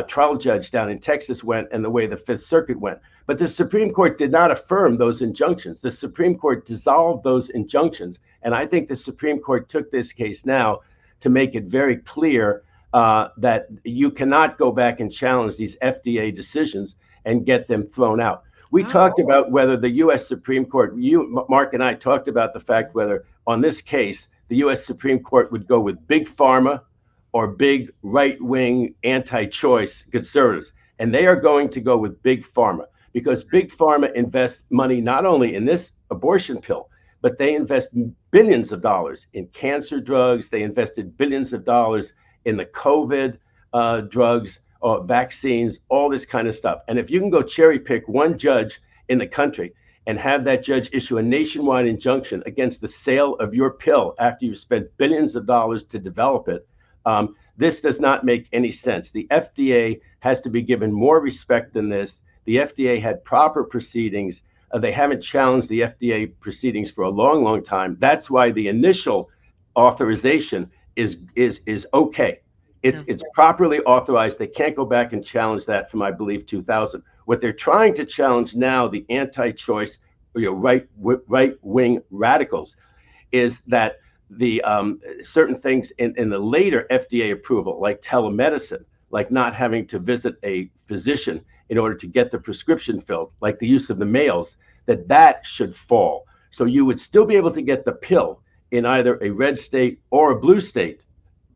trial judge down in Texas went, and the way the Fifth Circuit went. But the Supreme Court did not affirm those injunctions. The Supreme Court dissolved those injunctions, and I think the Supreme Court took this case now to make it very clear that you cannot go back and challenge these FDA decisions and get them thrown out. We talked about whether the U.S. Supreme Court, Mark and I talked about the fact whether on this case, the U.S. Supreme Court would go with big pharma or big right-wing anti-choice conservatives. And they are going to go with big pharma, because big pharma invests money not only in this abortion pill, but they invest billions of dollars in cancer drugs. They invested billions of dollars in the COVID drugs, vaccines, all this kind of stuff. And if you can go cherry pick one judge in the country and have that judge issue a nationwide injunction against the sale of your pill after you've spent billions of dollars to develop it, this does not make any sense. The FDA has to be given more respect than this. The FDA had proper proceedings. They haven't challenged the FDA proceedings for a long, long time. That's why the initial authorization is okay. It's properly authorized. They can't go back and challenge that from, I believe, 2000. What they're trying to challenge now, the anti-choice, right-wing radicals, is that the certain things in the later FDA approval, like telemedicine, like not having to visit a physician in order to get the prescription filled, like the use of the mails, that should fall. So you would still be able to get the pill in either a red state or a blue state,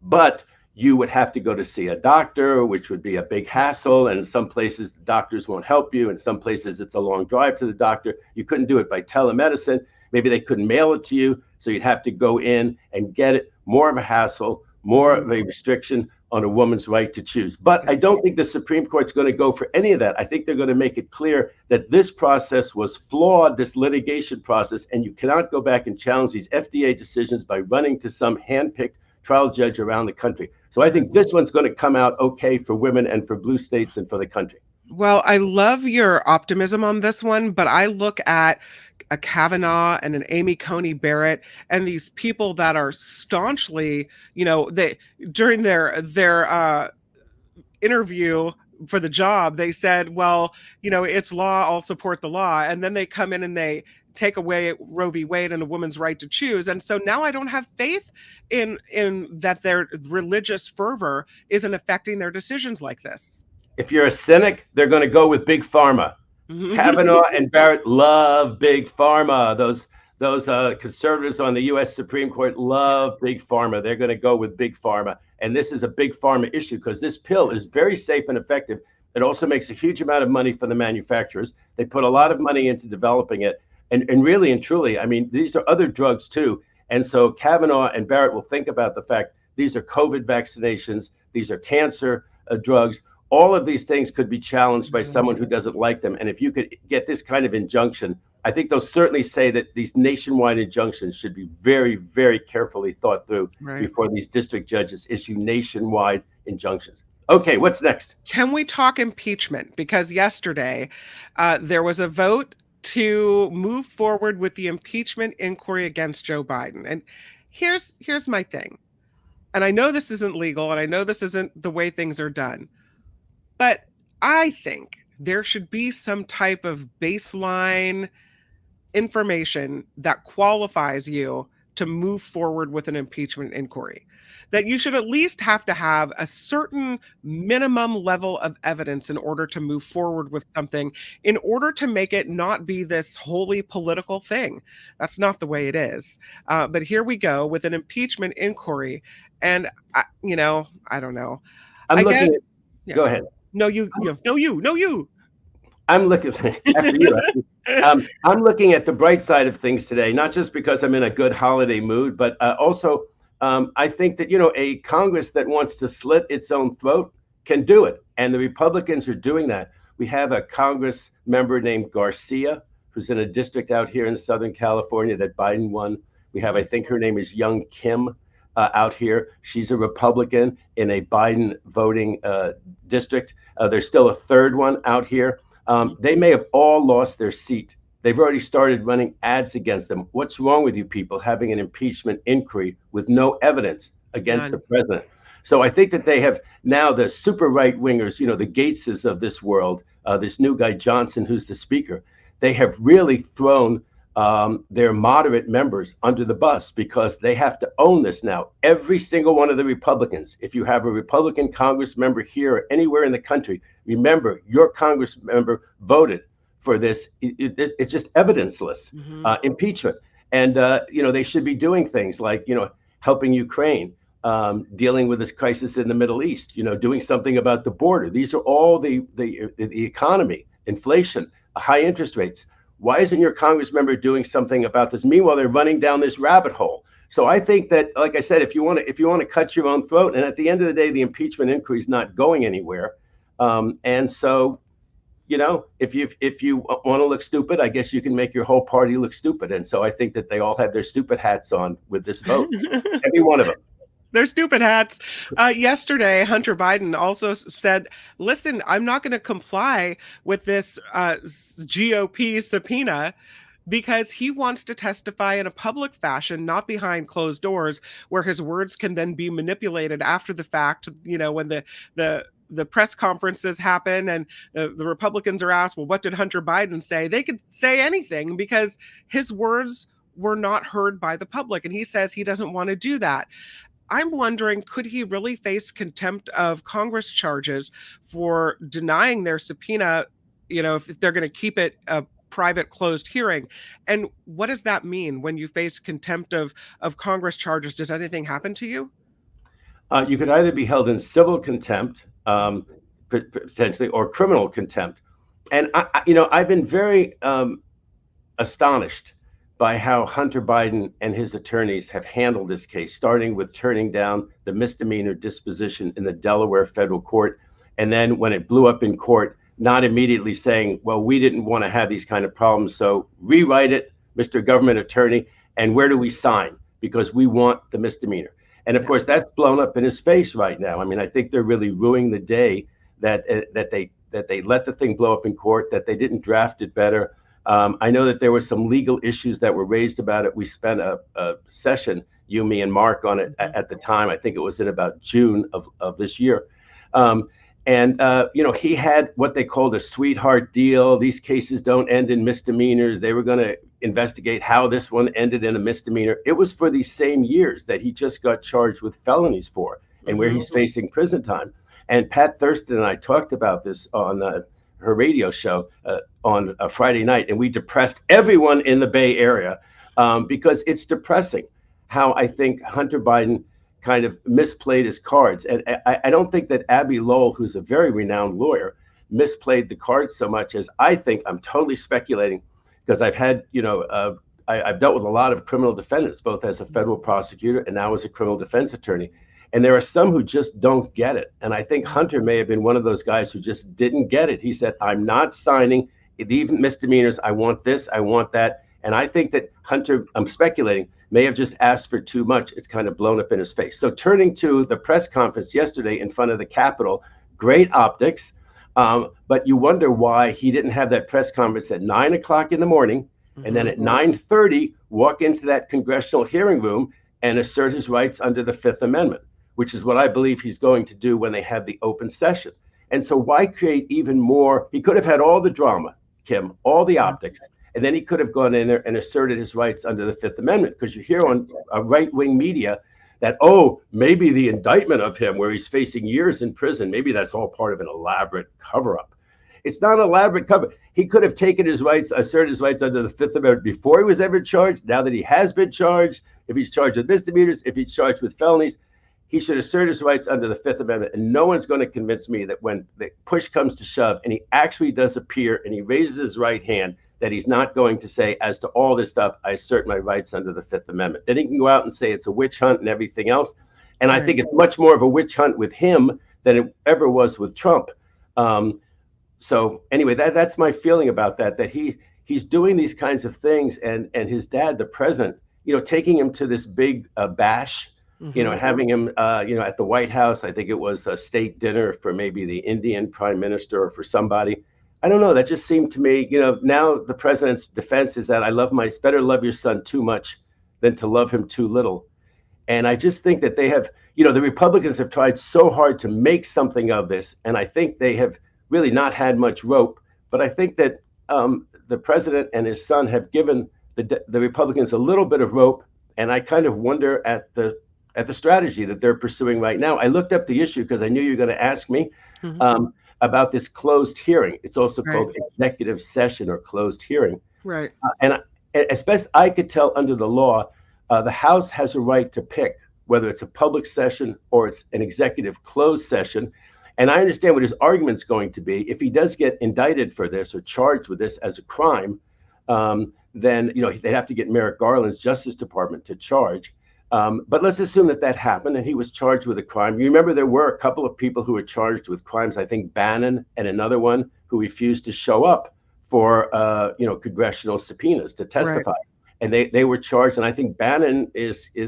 but you would have to go to see a doctor, which would be a big hassle. And in some places, the doctors won't help you. In some places, it's a long drive to the doctor. You couldn't do it by telemedicine. Maybe they couldn't mail it to you, so you'd have to go in and get it. More of a hassle, more of a restriction on a woman's right to choose. But I don't think the Supreme Court's going to go for any of that. I think they're going to make it clear that this process was flawed, this litigation process, and you cannot go back and challenge these FDA decisions by running to some handpicked trial judge around the country. So I think this one's going to come out okay for women and for blue states and for the country. Well, I love your optimism on this one, but I look at a Kavanaugh and an Amy Coney Barrett and these people that are staunchly, they during their interview for the job, they said, well, it's law, I'll support the law. And then they come in and they take away Roe v. Wade and a woman's right to choose. And so now I don't have faith in that their religious fervor isn't affecting their decisions like this. If you're a cynic, they're going to go with big pharma. Kavanaugh and Barrett love big pharma. Those conservatives on the U.S. Supreme Court love big pharma. They're going to go with big pharma. And this is a big pharma issue because this pill is very safe and effective. It also makes a huge amount of money for the manufacturers. They put a lot of money into developing it. And really and truly, I mean, these are other drugs too. And so Kavanaugh and Barrett will think about the fact these are COVID vaccinations, these are cancer drugs. All of these things could be challenged by someone who doesn't like them. And if you could get this kind of injunction, I think they'll certainly say that these nationwide injunctions should be very, very carefully thought through before these district judges issue nationwide injunctions. Okay, what's next? Can we talk impeachment? Because yesterday there was a vote to move forward with the impeachment inquiry against Joe Biden. And here's my thing. And I know this isn't legal, and I know this isn't the way things are done, but I think there should be some type of baseline information that qualifies you to move forward with an impeachment inquiry. That you should at least have to have a certain minimum level of evidence in order to move forward with something, in order to make it not be this wholly political thing. That's not the way it is. But here we go with an impeachment inquiry. And, I don't know. Go ahead. No, you. I'm looking after you. I'm looking at the bright side of things today, not just because I'm in a good holiday mood, but also I think that, a Congress that wants to slit its own throat can do it. And the Republicans are doing that. We have a Congress member named Garcia, who's in a district out here in Southern California that Biden won. We have, I think her name is Young Kim out here. She's a Republican in a Biden voting district. There's still a third one out here. They may have all lost their seat. They've already started running ads against them. What's wrong with you people having an impeachment inquiry with no evidence against the president? So I think that they have now the super right wingers, the Gateses of this world, this new guy Johnson, who's the speaker. They have really thrown their moderate members under the bus because they have to own this now. Every single one of the Republicans, if you have a Republican Congress member here or anywhere in the country, remember your Congress member voted for this. It's just evidenceless impeachment. And, they should be doing things like, helping Ukraine, dealing with this crisis in the Middle East, doing something about the border. These are all the economy, inflation, high interest rates. Why isn't your Congress member doing something about this? Meanwhile, they're running down this rabbit hole. So I think that, like I said, if you want to cut your own throat, and at the end of the day, the impeachment inquiry is not going anywhere. And so, if you want to look stupid, I guess you can make your whole party look stupid. And so I think that they all have their stupid hats on with this vote, every one of them. They're stupid hats. Yesterday, Hunter Biden also said, listen, I'm not going to comply with this GOP subpoena because he wants to testify in a public fashion, not behind closed doors, where his words can then be manipulated after the fact, when the press conferences happen and the Republicans are asked, well, what did Hunter Biden say? They could say anything because his words were not heard by the public. And he says he doesn't want to do that. I'm wondering, could he really face contempt of Congress charges for denying their subpoena, if they're going to keep it a private closed hearing? And what does that mean when you face contempt of Congress charges? Does anything happen to you? You could either be held in civil contempt, potentially, or criminal contempt. And I've been very astonished by how Hunter Biden and his attorneys have handled this case, starting with turning down the misdemeanor disposition in the Delaware federal court. And then when it blew up in court, not immediately saying, well, we didn't want to have these kind of problems, so rewrite it, Mr. Government Attorney, and where do we sign? Because we want the misdemeanor. And of course, that's blown up in his face right now. I mean, I think they're really ruining the day that they let the thing blow up in court, that they didn't draft it better. I know that there were some legal issues that were raised about it. We spent a session, you, me, and Mark, on it at the time. I think it was in about June of this year. He had what they called a sweetheart deal. These cases don't end in misdemeanors. They were going to investigate how this one ended in a misdemeanor. It was for these same years that he just got charged with felonies for, and where he's facing prison time. And Pat Thurston and I talked about this on her radio show on a Friday night, and we depressed everyone in the Bay Area because it's depressing how I think Hunter Biden kind of misplayed his cards. And I don't think that Abby Lowell, who's a very renowned lawyer, misplayed the cards so much as I think. I'm totally speculating because I've had, I've dealt with a lot of criminal defendants, both as a federal prosecutor and now as a criminal defense attorney. And there are some who just don't get it. And I think Hunter may have been one of those guys who just didn't get it. He said, I'm not signing even misdemeanors. I want this, I want that. And I think that Hunter, I'm speculating, may have just asked for too much. It's kind of blown up in his face. So turning to the press conference yesterday in front of the Capitol, great optics. But you wonder why he didn't have that press conference at 9 o'clock in the morning, and then at 9:30 walk into that congressional hearing room and assert his rights under the Fifth Amendment, which is what I believe he's going to do when they have the open session. And so why create even more? He could have had all the drama, Kim, all the optics, and then he could have gone in there and asserted his rights under the Fifth Amendment, because you hear on right-wing media that, oh, maybe the indictment of him where he's facing years in prison, maybe that's all part of an elaborate cover-up. It's not an elaborate cover. He could have taken his rights, asserted his rights under the Fifth Amendment before he was ever charged. Now that he has been charged, if he's charged with misdemeanors, if he's charged with felonies, he should assert his rights under the Fifth Amendment. And no one's going to convince me that when the push comes to shove and he actually does appear and he raises his right hand, that he's not going to say, as to all this stuff, I assert my rights under the Fifth Amendment. Then he can go out and say it's a witch hunt and everything else. And I think it's much more of a witch hunt with him than it ever was with Trump. So anyway, that's my feeling about that, that he's doing these kinds of things, and his dad, the president, taking him to this big bash, having him, at the White House. I think it was a state dinner for maybe the Indian prime minister or for somebody. I don't know. That just seemed to me, now the president's defense is that it's better love your son too much than to love him too little. And I just think that they have, the Republicans have tried so hard to make something of this. And I think they have really not had much rope. But I think that the president and his son have given the Republicans a little bit of rope. And I kind of wonder at the strategy that they're pursuing right now. I looked up the issue because I knew you were going to ask me. About this closed hearing. It's also called executive session or closed hearing. Right. And as best I could tell under the law, the House has a right to pick whether it's a public session or it's an executive closed session. And I understand what his argument's going to be. If he does get indicted for this or charged with this as a crime, then they'd have to get Merrick Garland's Justice Department to charge. But let's assume that happened and he was charged with a crime. You remember there were a couple of people who were charged with crimes, I think Bannon and another one, who refused to show up for, congressional subpoenas to testify. Right. And they were charged. And I think Bannon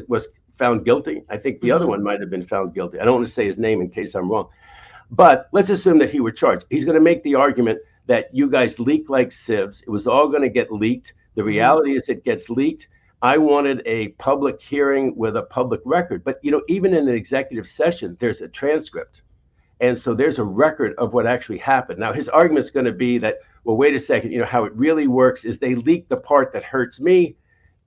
was found guilty. I think the other one might have been found guilty. I don't want to say his name in case I'm wrong. But let's assume that he were charged. He's going to make the argument that you guys leak like sieves. It was all going to get leaked. The reality is it gets leaked. I wanted a public hearing with a public record. But, even in an executive session, there's a transcript. And so there's a record of what actually happened. Now, his argument is going to be that, well, wait a second, how it really works is they leak the part that hurts me.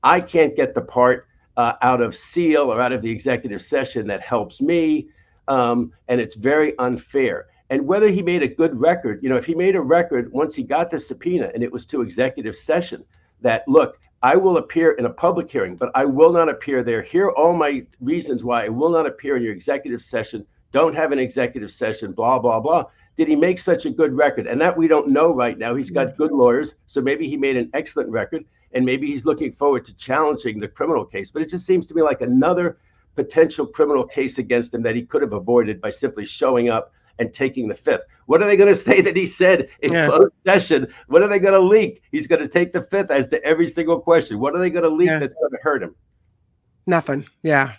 I can't get the part out of seal or out of the executive session that helps me. And it's very unfair. And whether he made a good record, if he made a record once he got the subpoena and it was to executive session, that, look, I will appear in a public hearing, but I will not appear there. Here are all my reasons why I will not appear in your executive session. Don't have an executive session, blah, blah, blah. Did he make such a good record? And that we don't know right now. He's got good lawyers, so maybe he made an excellent record, and maybe he's looking forward to challenging the criminal case. But it just seems to me like another potential criminal case against him that he could have avoided by simply showing up and taking the Fifth. What are they going to say that he said in closed session? What are they going to leak? He's going to take the Fifth as to every single question. What are they going to leak that's going to hurt him? Nothing. Yeah.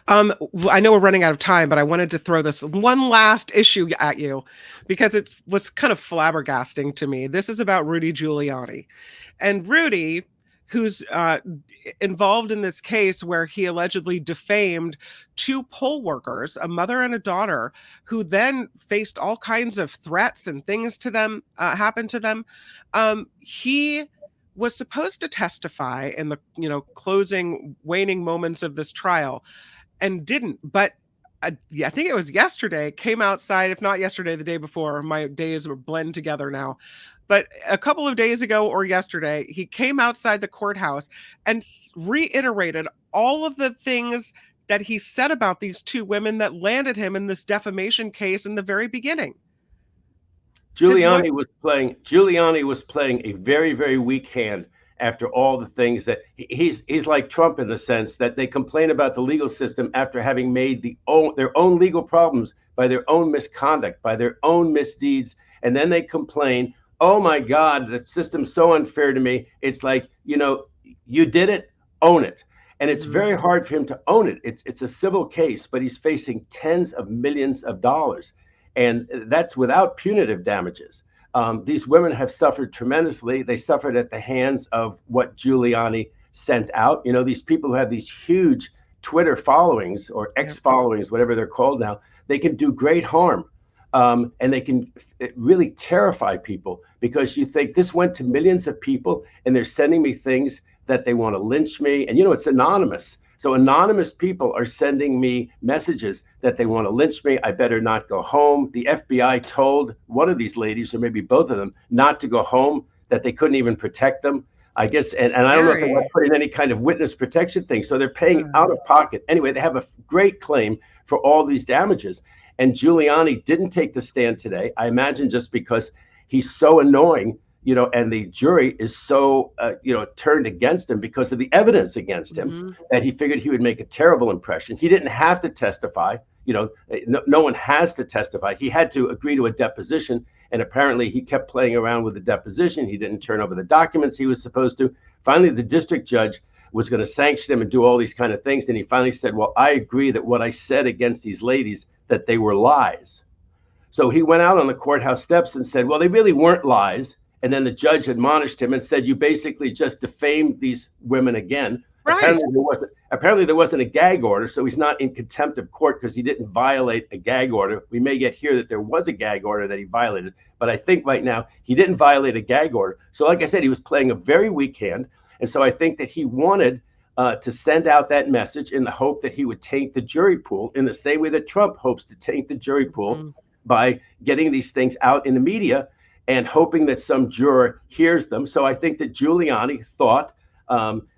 I know we're running out of time, but I wanted to throw this one last issue at you because it's what's kind of flabbergasting to me. This is about Rudy Giuliani. And Rudy, who's involved in this case where he allegedly defamed two poll workers, a mother and a daughter, who then faced all kinds of threats and things to them, happened to them. He was supposed to testify in the closing, waning moments of this trial and didn't. But I think it was yesterday, came outside, if not yesterday, the day before. My days blend together now. But a couple of days ago or yesterday, he came outside the courthouse and reiterated all of the things that he said about these two women that landed him in this defamation case in the very beginning. Giuliani was playing a very, very weak hand. after all the things that he's like Trump in the sense that they complain about the legal system after having made their own legal problems by their own misconduct, by their own misdeeds. And then they complain, oh my God, the system's so unfair to me. It's like, you did it, own it. And it's very hard for him to own it. It's a civil case, but he's facing tens of millions of dollars. And that's without punitive damages. These women have suffered tremendously. They suffered at the hands of what Giuliani sent out. These people who have these huge Twitter followings or X followings, whatever they're called now, they can do great harm. And they can really terrify people because you think this went to millions of people and they're sending me things that they want to lynch me. And it's anonymous. So anonymous people are sending me messages that they want to lynch me. I better not go home. The FBI told one of these ladies, or maybe both of them, not to go home, that they couldn't even protect them. I guess, and I don't know if they want to put in any kind of witness protection thing. So they're paying out of pocket. Anyway, they have a great claim for all these damages. And Giuliani didn't take the stand today. I imagine just because he's so annoying, and the jury is so, turned against him because of the evidence against him, that he figured he would make a terrible impression. He didn't have to testify. No one has to testify. He had to agree to a deposition. And apparently he kept playing around with the deposition. He didn't turn over the documents he was supposed to. Finally, the district judge was going to sanction him and do all these kind of things. And he finally said, well, I agree that what I said against these ladies, that they were lies. So he went out on the courthouse steps and said, well, they really weren't lies. And then the judge admonished him and said, you basically just defamed these women again. Right. Apparently there wasn't a gag order, so he's not in contempt of court because he didn't violate a gag order. We may get here that there was a gag order that he violated, but I think right now he didn't violate a gag order. So like I said, he was playing a very weak hand. And so I think that he wanted to send out that message in the hope that he would taint the jury pool in the same way that Trump hopes to taint the jury pool by getting these things out in the media and hoping that some juror hears them. So I think that Giuliani thought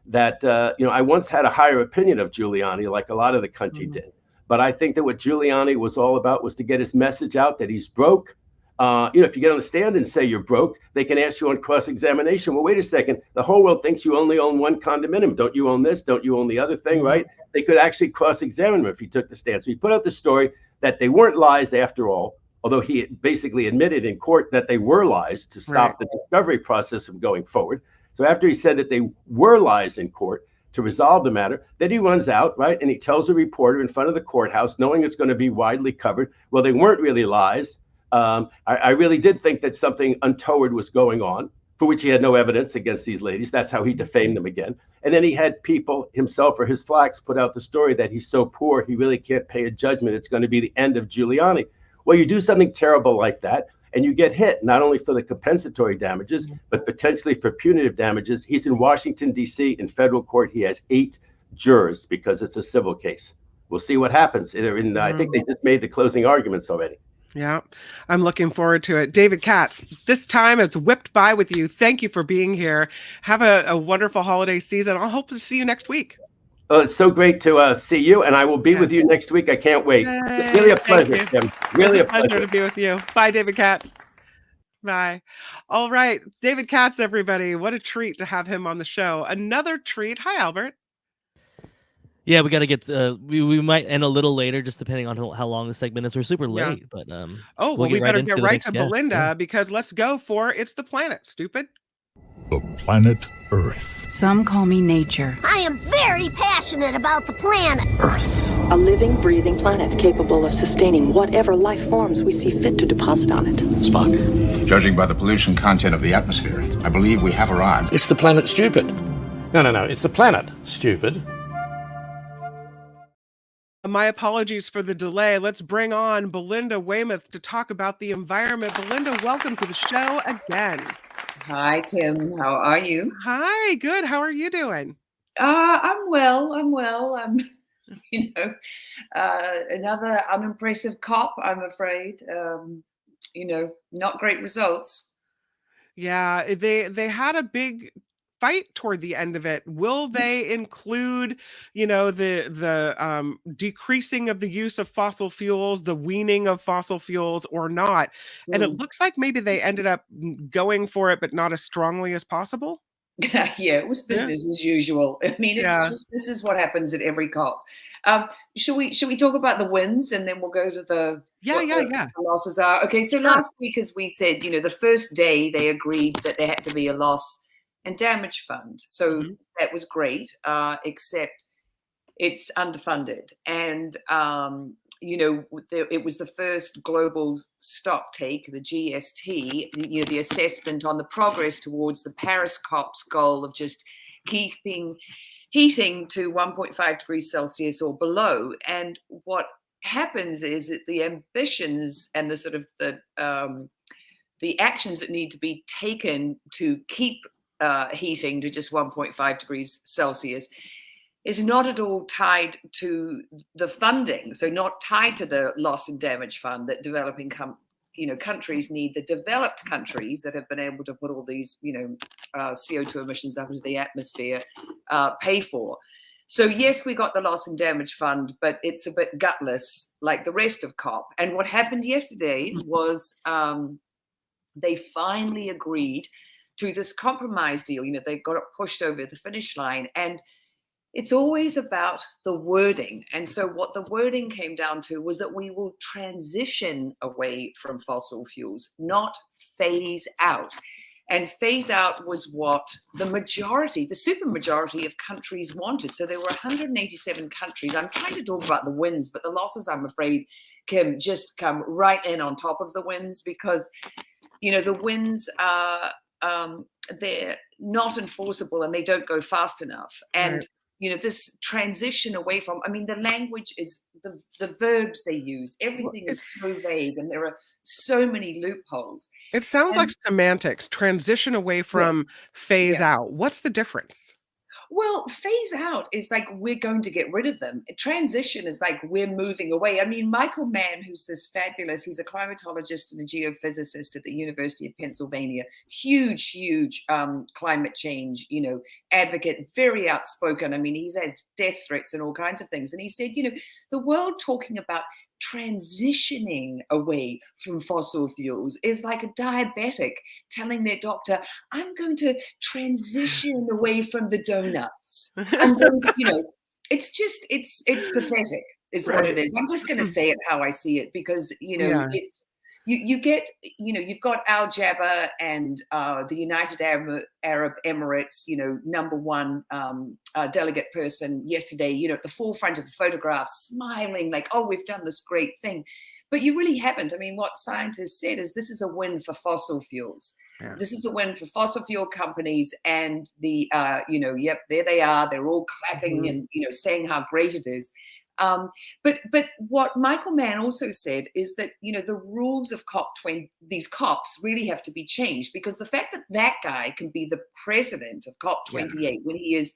that, I once had a higher opinion of Giuliani, like a lot of the country did. But I think that what Giuliani was all about was to get his message out that he's broke. If you get on the stand and say you're broke, they can ask you on cross-examination. Well, wait a second. The whole world thinks you only own one condominium. Don't you own this? Don't you own the other thing, right? They could actually cross-examine him if he took the stand. So he put out the story that they weren't lies after all, although he basically admitted in court that they were lies to stop the discovery process from going forward. So after he said that they were lies in court to resolve the matter, then he runs out, right? And he tells a reporter in front of the courthouse, knowing it's going to be widely covered, well, they weren't really lies. I really did think that something untoward was going on, for which he had no evidence against these ladies. That's how he defamed them again. And then he had people, himself or his flacks, put out the story that he's so poor, he really can't pay a judgment. It's going to be the end of Giuliani. Well, you do something terrible like that, and you get hit, not only for the compensatory damages, but potentially for punitive damages. He's in Washington, D.C. in federal court. He has 8 jurors because it's a civil case. We'll see what happens. I think they just made the closing arguments already. Yeah, I'm looking forward to it. David Katz, this time has whipped by with you. Thank you for being here. Have a wonderful holiday season. I'll hope to see you next week. Oh, it's so great to see you, and I will be with you next week. I can't wait. It's really a pleasure, Tim. Really a pleasure to be with you. Bye, David Katz. Bye. All right, David Katz, everybody. What a treat to have him on the show. Another treat. Hi, Albert. Yeah, we got to get. We might end a little later, just depending on how long the segment is. We're super late, but we better get right to Belinda because let's go for It's the Planet, stupid. The planet Earth. Some call me nature. I am very passionate about the planet Earth. A living, breathing planet capable of sustaining whatever life forms we see fit to deposit on it. Spock, judging by the pollution content of the atmosphere, I believe we have arrived. It's the planet stupid. No. It's the planet stupid. My apologies for the delay. Let's bring on Belinda Waymouth to talk about the environment. Belinda, welcome to the show again. Hi, Kim. How are you? Hi, good. How are you doing? I'm well. I'm, another unimpressive cop, I'm afraid. Not great results. Yeah, they had a big fight toward the end of it. Will they include, the decreasing of the use of fossil fuels, the weaning of fossil fuels or not? And it looks like maybe they ended up going for it, but not as strongly as possible. Yeah, it was business as usual. I mean, it's just, this is what happens at every COP. Should we talk about the wins, and then we'll go to the the losses are? Okay, so last week, as we said, the first day they agreed that there had to be a loss and damage fund. So that was great, except it's underfunded. And it was the first global stock take, the GST, the assessment on the progress towards the Paris COP's goal of just keeping heating to 1.5 degrees Celsius or below. And what happens is that the ambitions and the sort of the actions that need to be taken to keep heating to just 1.5 degrees Celsius is not at all tied to the funding, so not tied to the loss and damage fund that developing countries need. The developed countries that have been able to put all these CO2 emissions up into the atmosphere pay for. So yes, we got the loss and damage fund, but it's a bit gutless like the rest of COP. And what happened yesterday was they finally agreed to this compromise deal. They got it pushed over the finish line, and it's always about the wording. And so what the wording came down to was that we will transition away from fossil fuels, not phase out. And phase out was what the supermajority of countries wanted. So there were 187 countries. I'm trying to talk about the wins, but the losses, I'm afraid, can just come right in on top of the wins, because, the wins are, they're not enforceable and they don't go fast enough. And this transition away from, the language is the verbs they use. Everything is so vague, and there are so many loopholes. It sounds like semantics. Transition away from phase out. What's the difference? Well, phase out is like we're going to get rid of them. Transition is like we're moving away. Michael Mann, who's he's a climatologist and a geophysicist at the University of Pennsylvania, huge climate change, advocate, very outspoken. He's had death threats and all kinds of things. And he said, the world talking about transitioning away from fossil fuels is like a diabetic telling their doctor, I'm going to transition away from the donuts. I'm going to, it's pathetic is what it is. I'm just going to say it how I see it, because, it's, you get, you've got Al Jaber and the United Arab Emirates, number one delegate person yesterday, at the forefront of the photograph, smiling like, oh, we've done this great thing. But you really haven't. What scientists said is this is a win for fossil fuels. Yeah. This is a win for fossil fuel companies, and the, yep, there they are. They're all clapping and, saying how great it is. But what Michael Mann also said is that, the rules of COP20, these COPs really have to be changed, because the fact that that guy can be the president of COP28 when he is,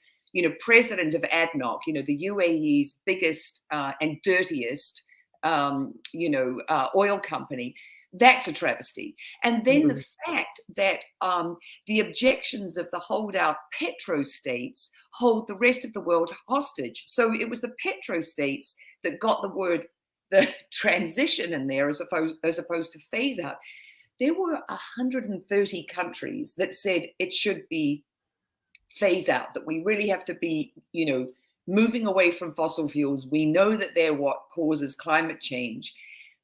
president of ADNOC, the UAE's biggest and dirtiest, oil company, that's a travesty. And then the fact that the objections of the holdout petrostates hold the rest of the world hostage. So it was the petrostates that got the transition in there as opposed to phase out. There were 130 countries that said it should be phase out, that we really have to be, moving away from fossil fuels. We know that they're what causes climate change.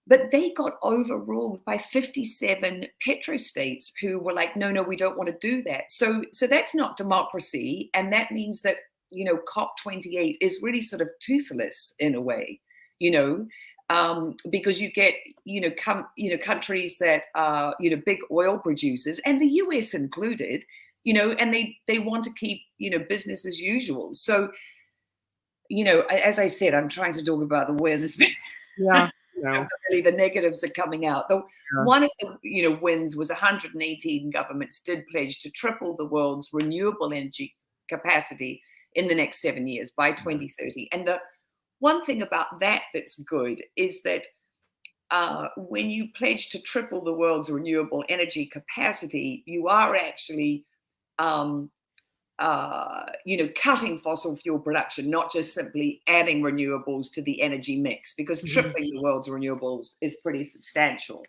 But they got overruled by 57 petrostates who were like, no, we don't want to do that. So that's not democracy. And that means that, COP28 is really sort of toothless in a way, because you get, countries that are, big oil producers, and the US included, and they want to keep, business as usual. So, as I said, I'm trying to talk about the wins. Yeah. No. Really, the negatives are coming out. One of the wins was 118 governments did pledge to triple the world's renewable energy capacity in the next 7 years by 2030. And the one thing about that that's good is that when you pledge to triple the world's renewable energy capacity, you are actually cutting fossil fuel production, not just simply adding renewables to the energy mix, because tripling the world's renewables is pretty substantial.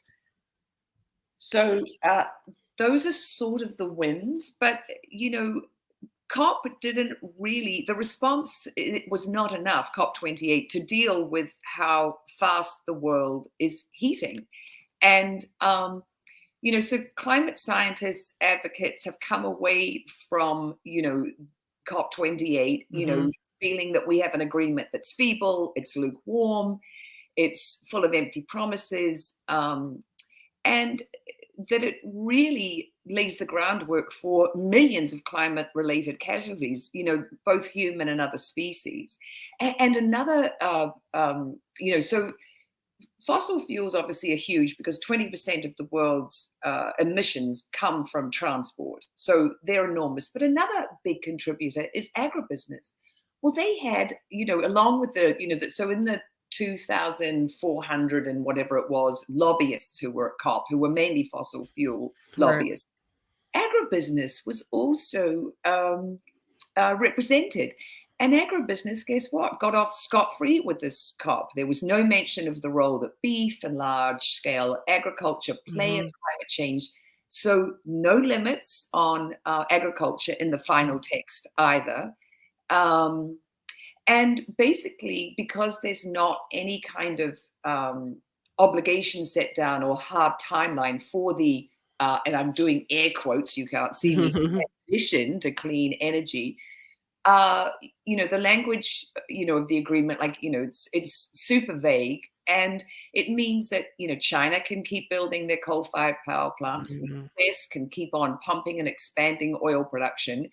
So those are sort of the wins, but COP didn't really, the response, it was not enough, COP28, to deal with how fast the world is heating. And, so climate scientists, advocates have come away from, COP28, feeling that we have an agreement that's feeble, it's lukewarm, it's full of empty promises, and that it really lays the groundwork for millions of climate-related casualties, both human and other species. And another, so fossil fuels obviously are huge because 20% of the world's emissions come from transport. So they're enormous. But another big contributor is agribusiness. Well, they had, along with so in the 2,400 and whatever it was, lobbyists who were at COP, who were mainly fossil fuel lobbyists. Right. Agribusiness was also represented. And agribusiness, guess what, got off scot-free with this COP. There was no mention of the role that beef and large-scale agriculture play in climate change. So no limits on agriculture in the final text either. And basically, because there's not any kind of obligation set down or hard timeline for the, and I'm doing air quotes, you can't see me, transition to clean energy, the language, of the agreement, it's super vague. And it means that, China can keep building their coal-fired power plants. The US can keep on pumping and expanding oil production,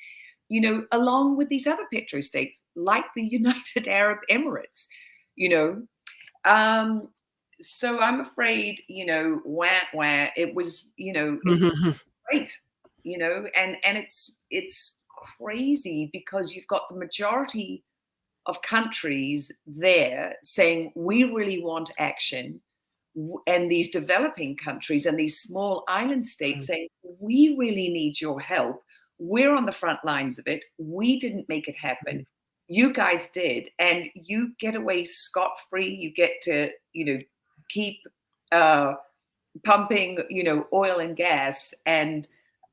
along with these other petrostates like the United Arab Emirates, So I'm afraid, it was, great, and it's crazy because you've got the majority of countries there saying we really want action, and these developing countries and these small island states saying we really need your help. We're on the front lines of it. We didn't make it happen. You guys did, and you get away scot-free. You get to, keep pumping, oil and gas, and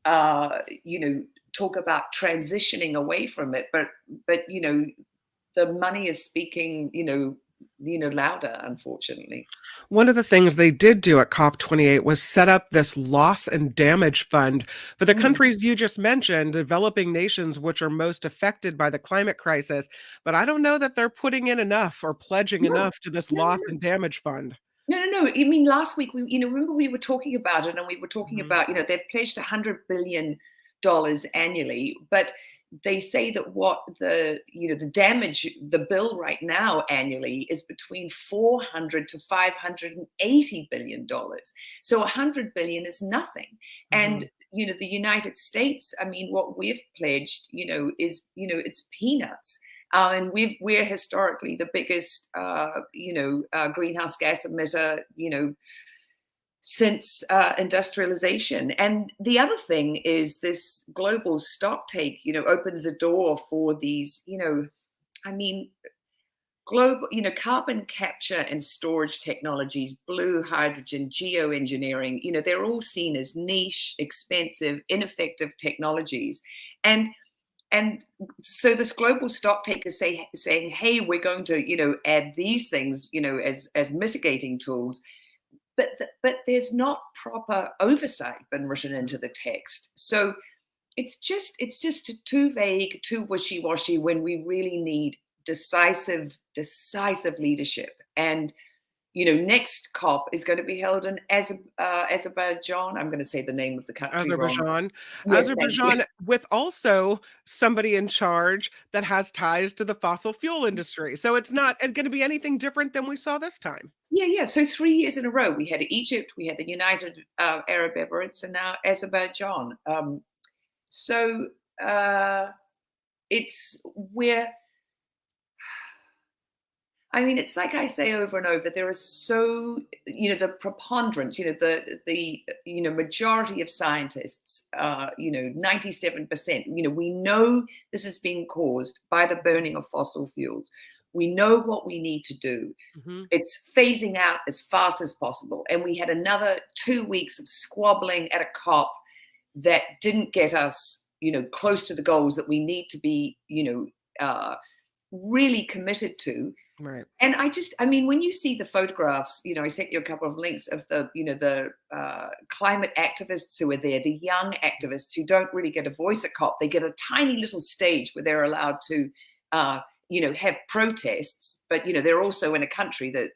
talk about transitioning away from it. But the money is speaking, louder, unfortunately. One of the things they did do at COP28 was set up this loss and damage fund for the countries you just mentioned, developing nations which are most affected by the climate crisis. But I don't know that they're putting in enough or pledging enough to this loss and damage fund. No. I mean, last week, remember we were talking about it, and we were talking about, they've pledged $100 billion annually, but they say that what the damage, the bill right now annually is between $400 to $580 billion. So $100 billion is nothing. And, the United States, I mean, what we've pledged, is, it's peanuts. And we're historically the biggest, greenhouse gas emitter, since industrialization. And the other thing is this global stock take, opens the door for these, global, carbon capture and storage technologies, blue hydrogen, geoengineering, they're all seen as niche, expensive, ineffective technologies. And so this global stock take is saying, hey, we're going to, add these things, as mitigating tools. But there's not proper oversight been written into the text. So it's just too vague, too wishy-washy when we really need decisive leadership. And, next COP is going to be held in Azerbaijan. I'm going to say the name of the country Azerbaijan. wrong. Yes, Azerbaijan, with also somebody in charge that has ties to the fossil fuel industry. So it's not going to be anything different than we saw this time. Yeah. So 3 years in a row, we had Egypt, we had the United Arab Emirates, and now Azerbaijan. It's like I say over and over, there is so, the preponderance, the majority of scientists, 97%, we know this is being caused by the burning of fossil fuels. We know what we need to do. It's phasing out as fast as possible. And we had another 2 weeks of squabbling at a COP that didn't get us, close to the goals that we need to be, really committed to. Right. And I mean, when you see the photographs, I sent you a couple of links of the climate activists who are there, the young activists who don't really get a voice at COP. They get a tiny little stage where they're allowed to, have protests, but, they're also in a country that,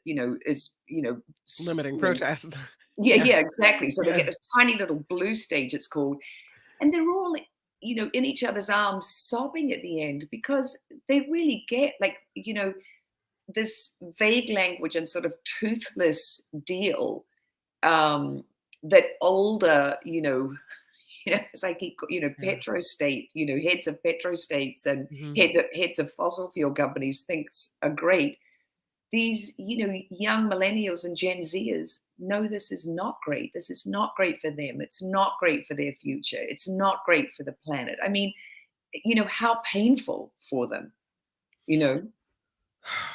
is, limiting protests. Yeah, exactly. So they get this tiny little blue stage, it's called, and they're all, in each other's arms, sobbing at the end because they really get this vague language and sort of toothless deal that older, it's like, petrostate, heads of petrostates and heads of fossil fuel companies thinks are great. These, young millennials and Gen Zers know this is not great. This is not great for them. It's not great for their future. It's not great for the planet. I mean, how painful for them,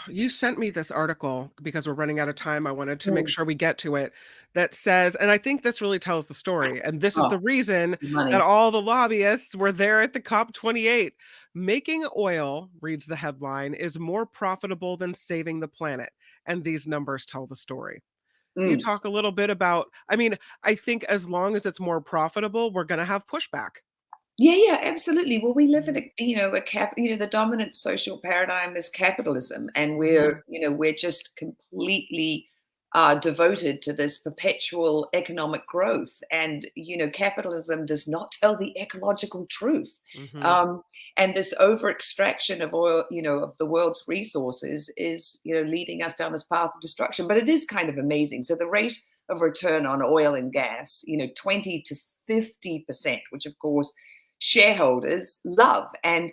You sent me this article because we're running out of time. I wanted to make sure we get to it. That says, and I think this really tells the story. And this is the reason that all the lobbyists were there at the COP28. Making oil, reads the headline, is more profitable than saving the planet. And these numbers tell the story. You talk a little bit about, I think as long as it's more profitable, we're going to have pushback. Yeah, absolutely. Well, we live in the dominant social paradigm is capitalism, and we're just completely devoted to this perpetual economic growth. And capitalism does not tell the ecological truth. And this over extraction of oil, of the world's resources, is leading us down this path of destruction. But it is kind of amazing. So the rate of return on oil and gas, 20 to 50%, which of course shareholders love, and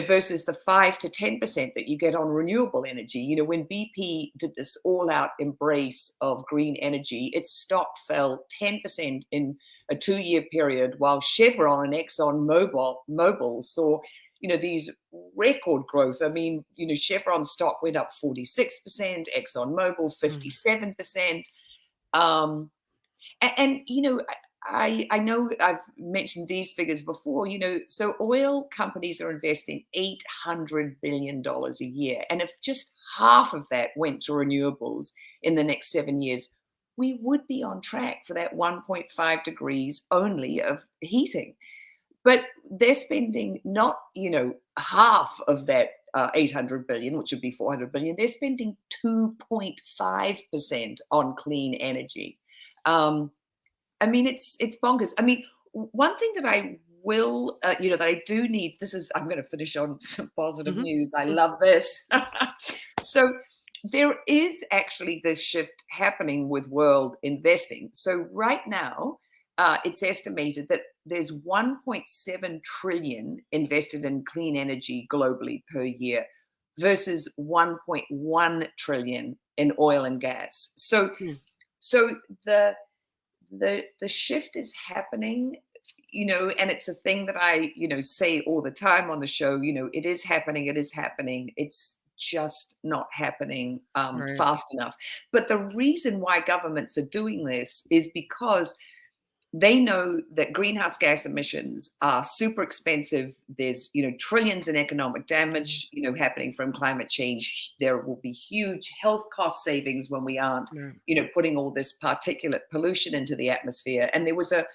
versus the 5 to 10% that you get on renewable energy. When BP did this all-out embrace of green energy, its stock fell 10% in a 2-year period, while Chevron and Exxon Mobil saw these record growth. Chevron stock went up 46%, Exxon Mobil 57%, I know I've mentioned these figures before, so oil companies are investing $800 billion a year. And if just half of that went to renewables in the next 7 years, we would be on track for that 1.5 degrees only of heating. But they're spending not, half of that 800 billion, which would be 400 billion. They're spending 2.5% on clean energy. It's bonkers. One thing that I will, that I do need, I'm going to finish on some positive news. I love this. So there is actually this shift happening with world investing. So right now, it's estimated that there's 1.7 trillion invested in clean energy globally per year versus 1.1 trillion in oil and gas. So the shift is happening, and it's a thing that I, say all the time on the show, it is happening. It's just not happening fast enough. But the reason why governments are doing this is because they know that greenhouse gas emissions are super expensive. There's, trillions in economic damage, happening from climate change. There will be huge health cost savings when we aren't, putting all this particulate pollution into the atmosphere. And there was I've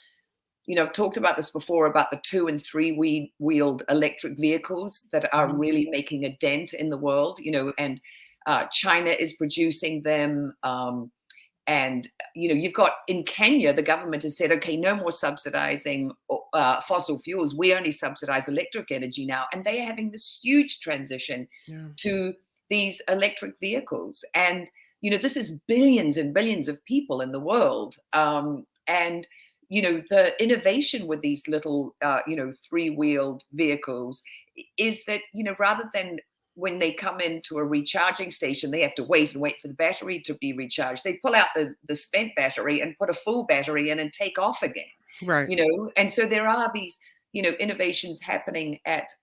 talked about this before, about the 2- and 3-wheeled electric vehicles that are really making a dent in the world, and China is producing them. And, you've got in Kenya, the government has said, okay, no more subsidizing fossil fuels. We only subsidize electric energy now. And they are having this huge transition to these electric vehicles. And, this is billions and billions of people in the world. And, the innovation with these little, 3-wheeled vehicles is that, rather than when they come into a recharging station, they have to wait for the battery to be recharged. They pull out the spent battery and put a full battery in and take off again. Right. And so there are these, innovations happening at,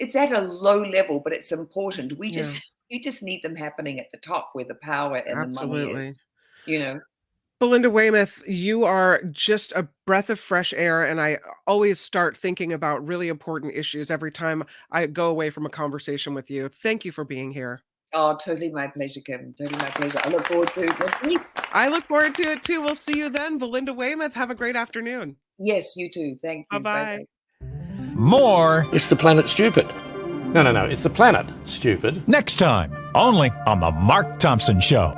it's at a low level, but it's important. We just need them happening at the top where the power and the money is. you know. Belinda Waymouth, you are just a breath of fresh air, and I always start thinking about really important issues every time I go away from a conversation with you. Thank you for being here. Oh, totally my pleasure, Kim. Totally my pleasure. I look forward to it next week. I look forward to it too. We'll see you then. Belinda Waymouth, have a great afternoon. Yes, you too. Thank you. Bye-bye. More. It's the planet stupid. No, it's the planet stupid. Next time, only on The Mark Thompson Show.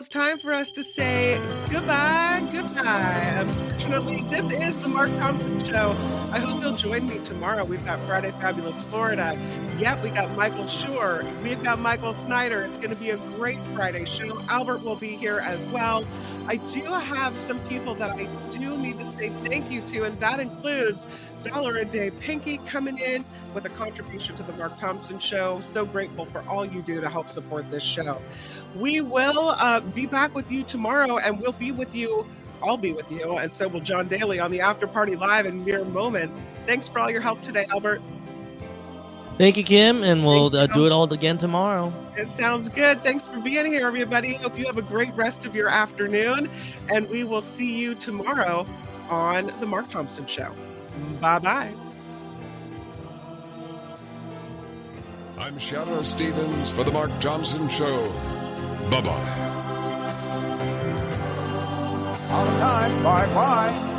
It's time for us to say goodbye. Unfortunately, this is the Mark Thompson Show. I hope you'll join me tomorrow. We've got Friday Fabulous Florida. Yep, we got Michael Schur. We've got Michael Snyder. It's going to be a great Friday show. Albert will be here as well. I do have some people that I do need to say thank you to, and that includes $1 a Day Pinky coming in with a contribution to the Mark Thompson Show. So grateful for all you do to help support this show. We will be back with you tomorrow, and we'll be with you. I'll be with you, and so will John Daly on the After Party Live in mere moments. Thanks for all your help today, Albert. Thank you, Kim, and we'll do it all again tomorrow. It sounds good. Thanks for being here, everybody. Hope you have a great rest of your afternoon, and we will see you tomorrow on the Mark Thompson Show. Bye-bye. I'm Shadow Stevens for the Mark Thompson Show. Bye-bye. All the time. Bye-bye.